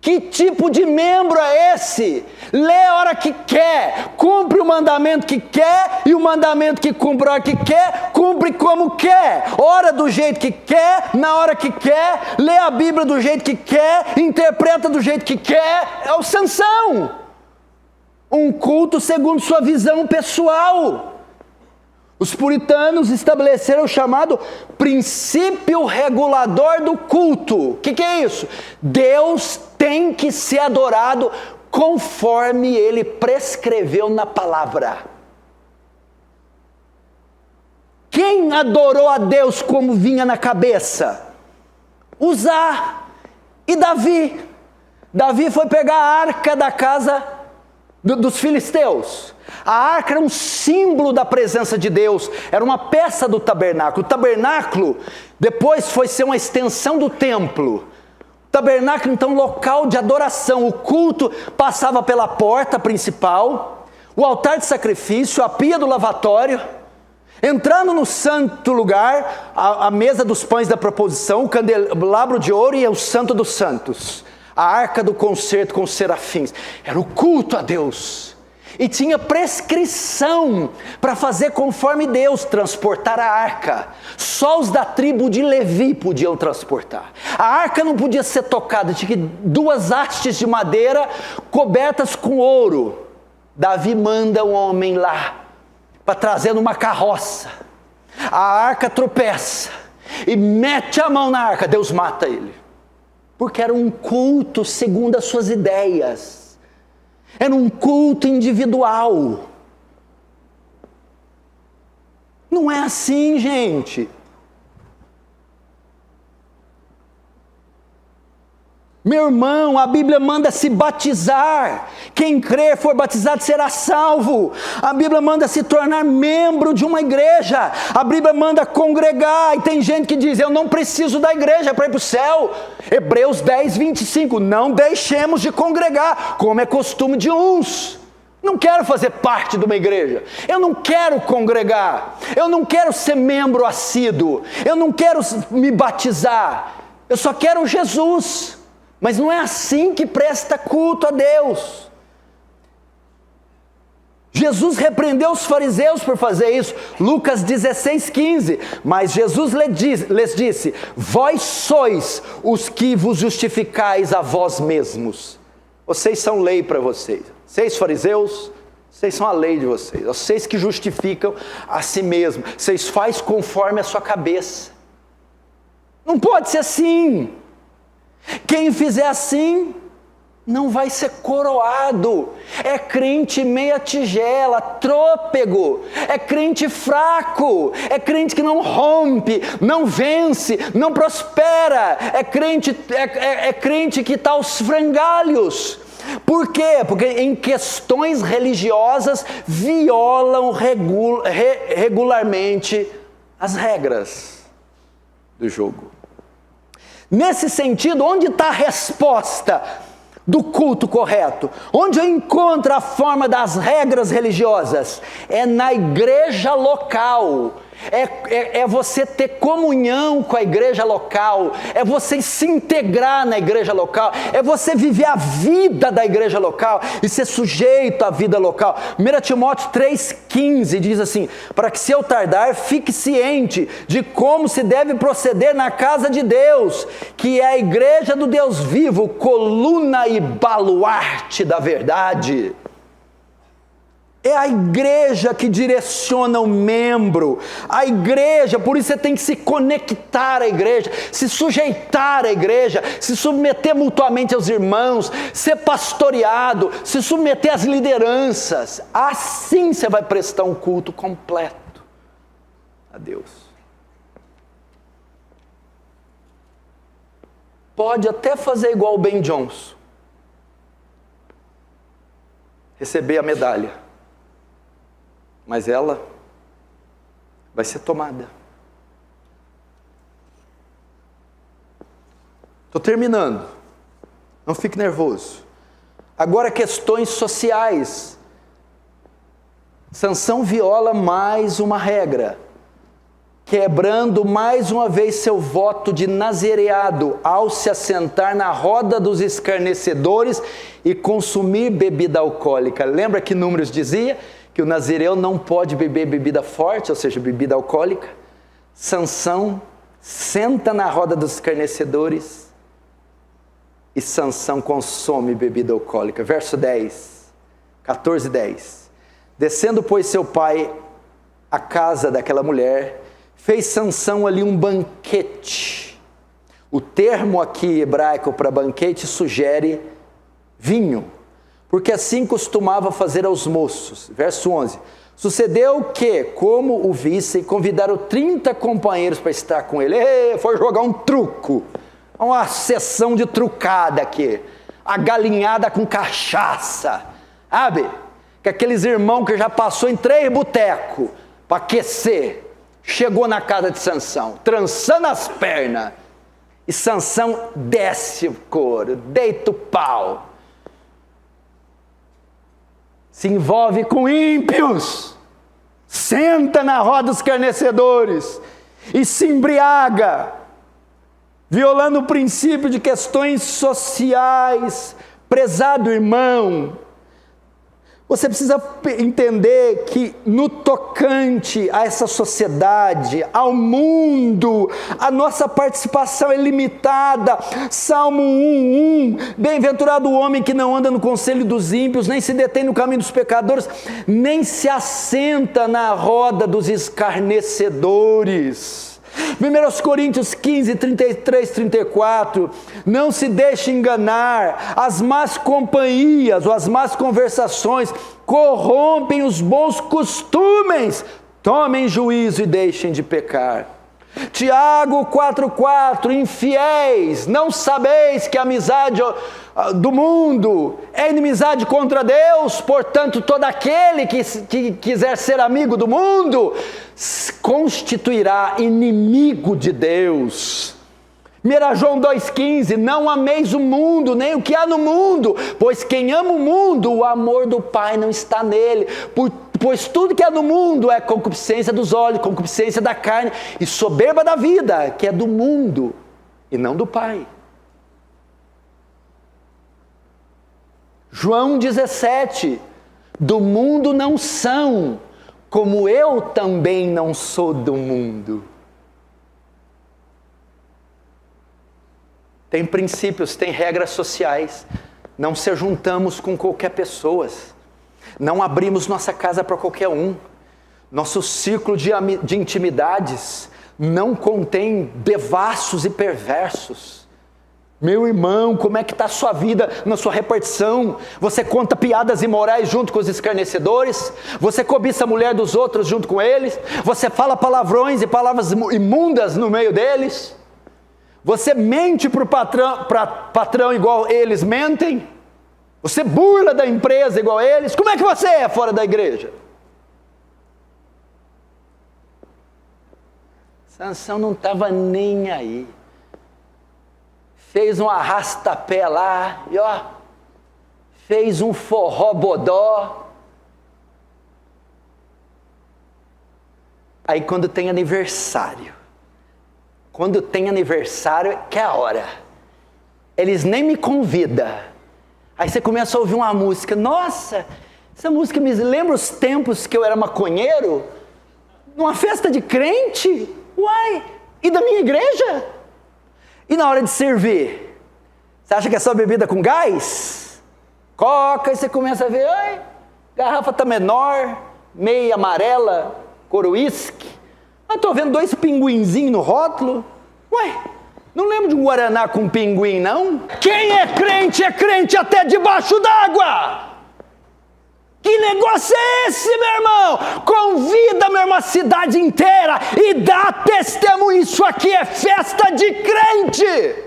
Que tipo de membro é esse? Lê a hora que quer, cumpre o mandamento que quer, e o mandamento que cumpre a hora que quer, cumpre como quer, ora do jeito que quer, na hora que quer, lê a Bíblia do jeito que quer, interpreta do jeito que quer. É o Sansão. Um culto segundo sua visão pessoal. Os puritanos estabeleceram o chamado princípio regulador do culto. O que é isso? Deus tem que ser adorado conforme Ele prescreveu na palavra. Quem adorou a Deus como vinha na cabeça? Uzá e Davi. Davi foi pegar a arca da casa dos filisteus. A arca era um símbolo da presença de Deus, era uma peça do tabernáculo. O tabernáculo depois foi ser uma extensão do templo. O tabernáculo, então, local de adoração. O culto passava pela porta principal, o altar de sacrifício, a pia do lavatório, entrando no santo lugar, a mesa dos pães da proposição, o candelabro de ouro e o santo dos santos, a arca do concerto com os serafins. Era o culto a Deus. E tinha prescrição para fazer conforme Deus, transportar a arca. Só os da tribo de Levi podiam transportar. A arca não podia ser tocada, tinha 2 hastes de madeira cobertas com ouro. Davi manda um homem lá para trazer numa carroça. A arca tropeça e mete a mão na arca, Deus mata ele. Porque era um culto segundo as suas ideias. Era um culto individual. Não é assim, gente. Meu irmão, a Bíblia manda se batizar. Quem crer, for batizado, será salvo. A Bíblia manda se tornar membro de uma igreja. A Bíblia manda congregar. E tem gente que diz, eu não preciso da igreja para ir para o céu. Hebreus 10, 25. Não deixemos de congregar, como é costume de uns. Não quero fazer parte de uma igreja, eu não quero congregar, eu não quero ser membro assíduo, eu não quero me batizar, eu só quero Jesus. Mas não é assim que presta culto a Deus. Jesus repreendeu os fariseus por fazer isso, Lucas 16:15, mas Jesus lhes disse: vós sois os que vos justificais a vós mesmos. Vocês são lei para vocês. Vocês fariseus, vocês são a lei de vocês. Vocês que justificam a si mesmos. Vocês fazem conforme a sua cabeça. Não pode ser assim. Quem fizer assim, não vai ser coroado. É crente meia tigela, trôpego. É crente fraco. É crente que não rompe, não vence, não prospera. É crente que está aos frangalhos. Por quê? Porque em questões religiosas violam regularmente as regras do jogo. Nesse sentido, onde está a resposta do culto correto? Onde eu encontro a forma das regras religiosas? É na igreja local. É você ter comunhão com a igreja local, é você se integrar na igreja local, é você viver a vida da igreja local e ser sujeito à vida local. 1 Timóteo 3,15 diz assim: para que se eu tardar, fique ciente de como se deve proceder na casa de Deus, que é a igreja do Deus vivo, coluna e baluarte da verdade. É a igreja que direciona o membro, a igreja, por isso você tem que se conectar à igreja, se sujeitar à igreja, se submeter mutuamente aos irmãos, ser pastoreado, se submeter às lideranças. Assim você vai prestar um culto completo a Deus. Pode até fazer igual o Ben Johnson, receber a medalha, mas ela vai ser tomada. Estou terminando, não fique nervoso. Agora, questões sociais. Sansão viola mais uma regra, quebrando mais uma vez seu voto de nazireado ao se assentar na roda dos escarnecedores e consumir bebida alcoólica. Lembra que Números dizia que o nazireu não pode beber bebida forte, ou seja, bebida alcoólica? Sansão senta na roda dos escarnecedores e Sansão consome bebida alcoólica. Verso 10, 14:10. Descendo, pois, seu pai à casa daquela mulher, fez Sansão ali um banquete. O termo aqui hebraico para banquete sugere vinho, porque assim costumava fazer aos moços. Verso 11. Sucedeu que, como o vissem, convidaram 30 companheiros para estar com ele. Foi jogar um truco, uma sessão de trucada aqui, a galinhada com cachaça, sabe? Que aqueles irmãos que já passou em 3 botecos para aquecer, chegou na casa de Sansão, trançando as pernas, e Sansão desce o couro, deita o pau, se envolve com ímpios, senta na roda dos escarnecedores e se embriaga, violando o princípio de questões sociais. Prezado irmão, você precisa entender que no tocante a essa sociedade, ao mundo, a nossa participação é limitada. Salmo 1:1, bem-aventurado o homem que não anda no conselho dos ímpios, nem se detém no caminho dos pecadores, nem se assenta na roda dos escarnecedores. 1 Coríntios 15, 33, 34, não se deixe enganar, as más companhias ou as más conversações corrompem os bons costumes, tomem juízo e deixem de pecar. Tiago 4,4, infiéis, não sabeis que a amizade do mundo é inimizade contra Deus? Portanto, todo aquele que quiser ser amigo do mundo constituirá inimigo de Deus. 1 João 2,15, não ameis o mundo, nem o que há no mundo, pois quem ama o mundo, o amor do Pai não está nele, pois tudo que há no mundo é concupiscência dos olhos, concupiscência da carne e soberba da vida, que é do mundo e não do Pai. João 17, do mundo não são, como eu também não sou do mundo. Tem princípios, tem regras sociais, não se juntamos com qualquer pessoa, não abrimos nossa casa para qualquer um, nosso círculo de intimidades não contém devassos e perversos. Meu irmão, como é que está a sua vida na sua repartição? Você conta piadas imorais junto com os escarnecedores? Você cobiça a mulher dos outros junto com eles? Você fala palavrões e palavras imundas no meio deles? Você mente para o patrão igual eles mentem? Você burla da empresa igual eles? Como é que você é fora da igreja? Sansão não estava nem aí. Fez um arrasta-pé lá, e ó, fez um forró bodó. Aí quando tem aniversário, que é a hora, eles nem me convidam. Aí você começa a ouvir uma música, nossa, essa música me lembra os tempos que eu era maconheiro, numa festa de crente, uai, e da minha igreja? E na hora de servir, você acha que é só bebida com gás? Coca, e você começa a ver, ai, garrafa tá menor, meia amarela, cor uísque. Mas estou vendo 2 pinguinzinhos no rótulo. Ué, não lembro de um Guaraná com pinguim, não? Quem é crente até debaixo d'água. Que negócio é esse, meu irmão? Convida, meu irmão, a cidade inteira e dá testemunho. Isso aqui é festa de crente.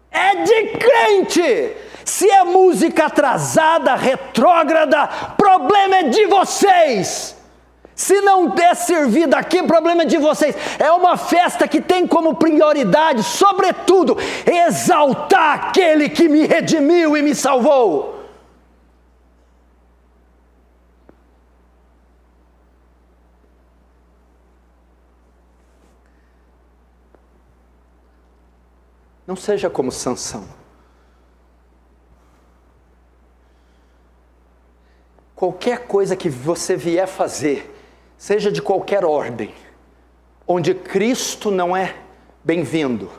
É de crente. Se é música atrasada, retrógrada, problema é de vocês. Se não der servida aqui, problema é de vocês. É uma festa que tem como prioridade, sobretudo, exaltar aquele que me redimiu e me salvou. Não seja como Sansão. Qualquer coisa que você vier fazer, seja de qualquer ordem, onde Cristo não é bem-vindo,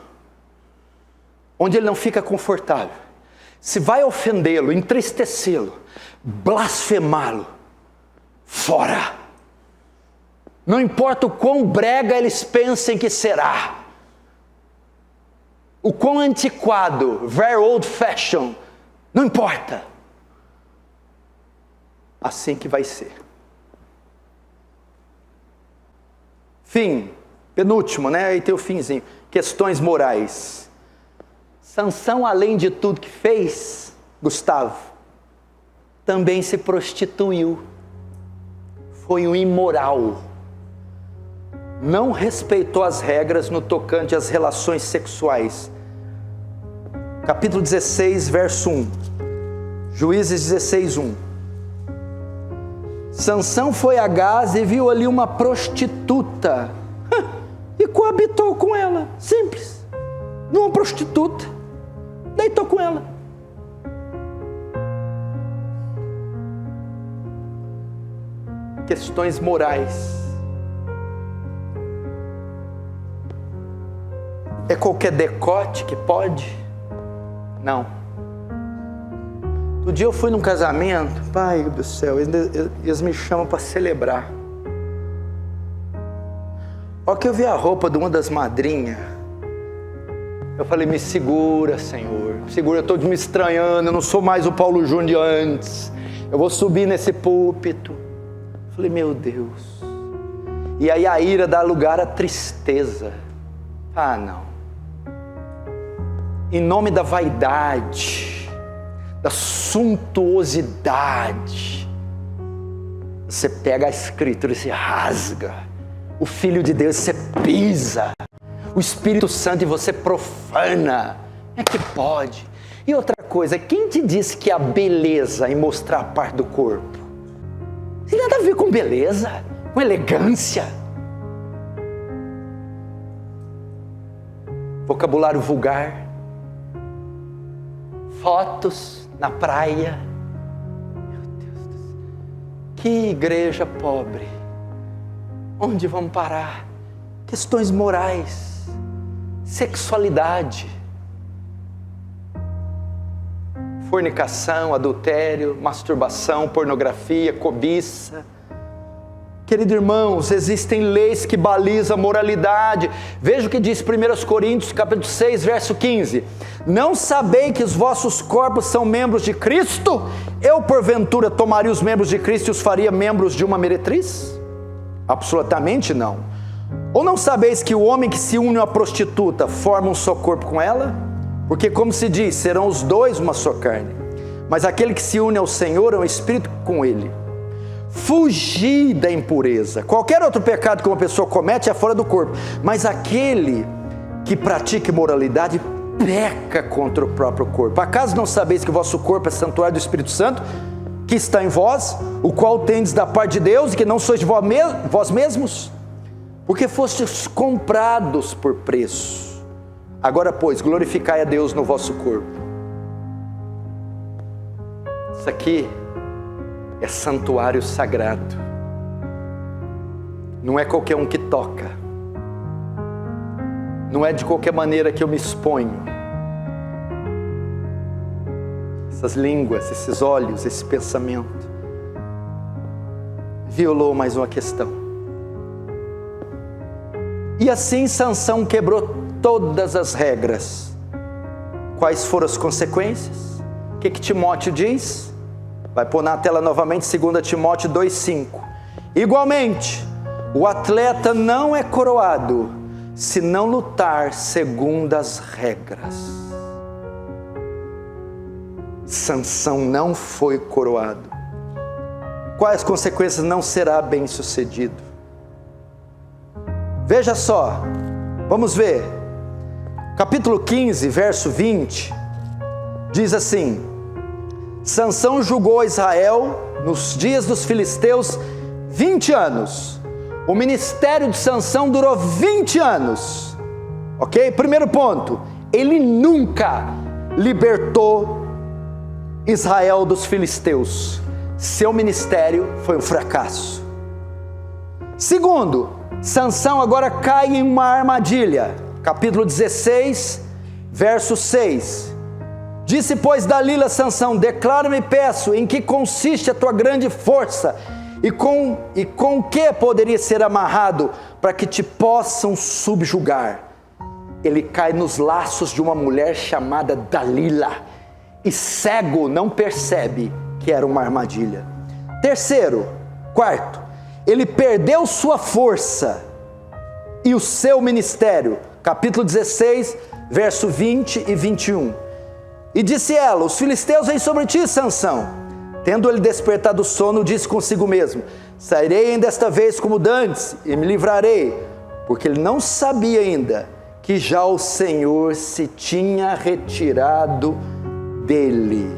onde Ele não fica confortável, se vai ofendê-lo, entristecê-lo, blasfemá-lo, fora. Não importa o quão brega eles pensem que será, o quão antiquado, very old fashion, não importa. Assim que vai ser. Fim, penúltimo, né? Aí tem o finzinho. Questões morais. Sansão, além de tudo que fez, Gustavo, também se prostituiu. Foi um imoral. Não respeitou as regras no tocante às relações sexuais. Capítulo 16, verso 1. Juízes 16, 1. Sansão foi a Gaza e viu ali uma prostituta e coabitou com ela, simples. Uma prostituta, deitou com ela. Questões morais. É qualquer decote que pode? Não. Outro dia eu fui num casamento, pai do céu, eles me chamam para celebrar. Olha que eu vi a roupa de uma das madrinhas. Eu falei, me segura, Senhor. Segura, eu estou me estranhando, eu não sou mais o Paulo Júnior de antes. Eu vou subir nesse púlpito. Eu falei, meu Deus. E aí a ira dá lugar à tristeza. Ah, não. Em nome da vaidade, da suntuosidade, você pega a escritura e se rasga. O Filho de Deus você pisa. o Espírito Santo e você profana. É que pode. E outra coisa, quem te disse que a beleza em mostrar a parte do corpo? Não tem nada a ver com beleza, com elegância. Vocabulário vulgar. Fotos na praia. Meu Deus do céu. Que igreja pobre. Onde vamos parar? Questões morais, sexualidade, fornicação, adultério, masturbação, pornografia, cobiça. Queridos irmãos, existem leis que balizam a moralidade. Veja o que diz 1 Coríntios, capítulo 6, verso 15. Não sabei que os vossos corpos são membros de Cristo? Eu, porventura, tomaria os membros de Cristo e os faria membros de uma meretriz? Absolutamente não. Ou não sabeis que o homem que se une a uma prostituta forma um só corpo com ela? Porque, como se diz, serão os dois uma só carne. Mas aquele que se une ao Senhor é um espírito com ele. Fugir da impureza. Qualquer outro pecado que uma pessoa comete é fora do corpo, mas aquele que pratica imoralidade peca contra o próprio corpo. Acaso não sabeis que o vosso corpo é santuário do Espírito Santo, que está em vós, o qual tendes da parte de Deus, e que não sois de vós mesmos? Porque fostes comprados por preço. Agora, pois, glorificai a Deus no vosso corpo. Isso aqui é santuário sagrado. Não é qualquer um que toca. Não é de qualquer maneira que eu me exponho. Essas línguas, esses olhos, esse pensamento violou mais uma questão. E assim Sansão quebrou todas as regras. Quais foram as consequências? O que Timóteo diz? Vai pôr na tela novamente 2 Timóteo 2,5. Igualmente, o atleta não é coroado se não lutar segundo as regras. Sansão não foi coroado. Quais consequências? Não será bem sucedido. Veja só, vamos ver. Capítulo 15, verso 20, diz assim: Sansão julgou Israel nos dias dos filisteus 20 anos. O ministério de Sansão durou 20 anos. Ok? Primeiro ponto, ele nunca libertou Israel dos filisteus. Seu ministério foi um fracasso. Segundo, Sansão agora cai em uma armadilha. Capítulo 16, verso 6. Disse, pois, Dalila a Sansão: declara-me, peço, em que consiste a tua grande força, e com que poderia ser amarrado, para que te possam subjugar. Ele cai nos laços de uma mulher chamada Dalila, e cego não percebe que era uma armadilha. Quarto, ele perdeu sua força e o seu ministério. Capítulo 16, verso 20 e 21. E disse ela: os filisteus vêm sobre ti, Sansão. Tendo ele despertado do sono, disse consigo mesmo: sairei ainda desta vez como dantes, e me livrarei. Porque ele não sabia ainda que já o Senhor se tinha retirado dele.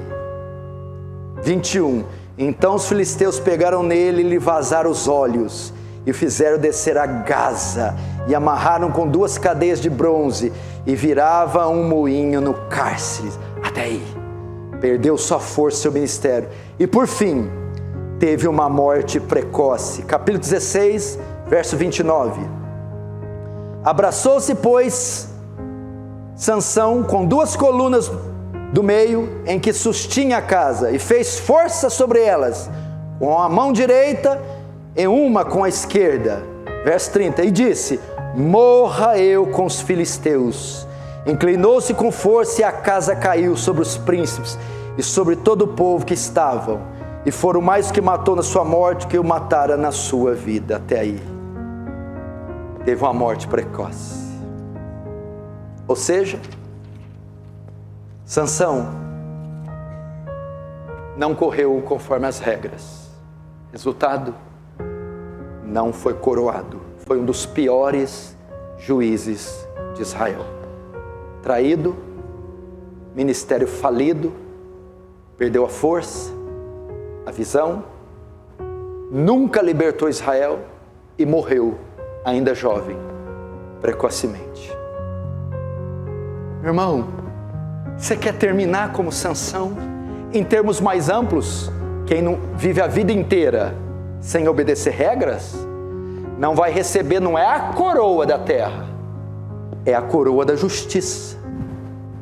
21. Então os filisteus pegaram nele e lhe vazaram os olhos, e fizeram descer a Gaza, e amarraram com 2 cadeias de bronze, e virava um moinho no cárcere. Até aí, perdeu sua força e seu ministério. E por fim, teve uma morte precoce. Capítulo 16, verso 29. Abraçou-se, pois, Sansão com 2 colunas do meio, em que sustinha a casa, e fez força sobre elas, com a mão direita e uma com a esquerda. Verso 30. E disse: morra eu com os filisteus. Inclinou-se com força, e a casa caiu sobre os príncipes e sobre todo o povo que estavam, e foram mais que matou na sua morte que o matara na sua vida. Até aí teve uma morte precoce. Ou seja, Sansão não correu conforme as regras. Resultado, não foi coroado. Foi um dos piores juízes de Israel. Traído, ministério falido, perdeu a força, a visão, nunca libertou Israel e morreu ainda jovem, precocemente. Meu irmão, você quer terminar como Sansão? Em termos mais amplos, quem não vive a vida inteira sem obedecer regras, não vai receber, não é a coroa da terra, é a coroa da justiça,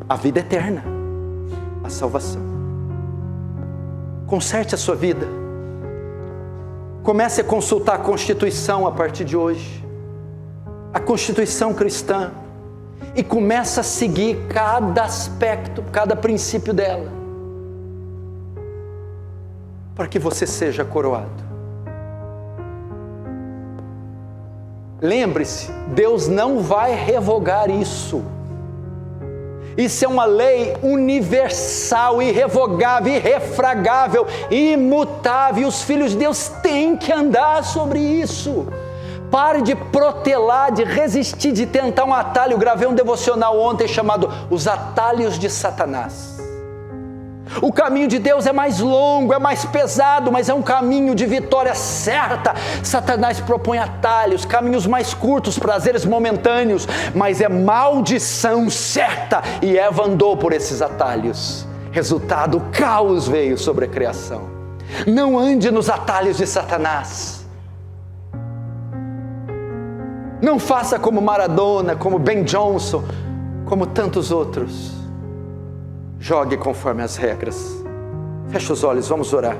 a vida eterna, a salvação. Conserte a sua vida. Comece a consultar a Constituição a partir de hoje, a Constituição cristã, e comece a seguir cada aspecto, cada princípio dela, para que você seja coroado. Lembre-se, Deus não vai revogar isso. Isso é uma lei universal, irrevogável, irrefragável, imutável. Os filhos de Deus têm que andar sobre isso. Pare de protelar, de resistir, de tentar um atalho. Eu gravei um devocional ontem chamado Os Atalhos de Satanás. O caminho de Deus é mais longo, é mais pesado, mas é um caminho de vitória certa. Satanás propõe atalhos, caminhos mais curtos, prazeres momentâneos, mas é maldição certa. E Eva andou por esses atalhos. Resultado, o caos veio sobre a criação. Não ande nos atalhos de Satanás. Não faça como Maradona, como Ben Johnson, como tantos outros. Jogue conforme as regras. Feche os olhos, vamos orar.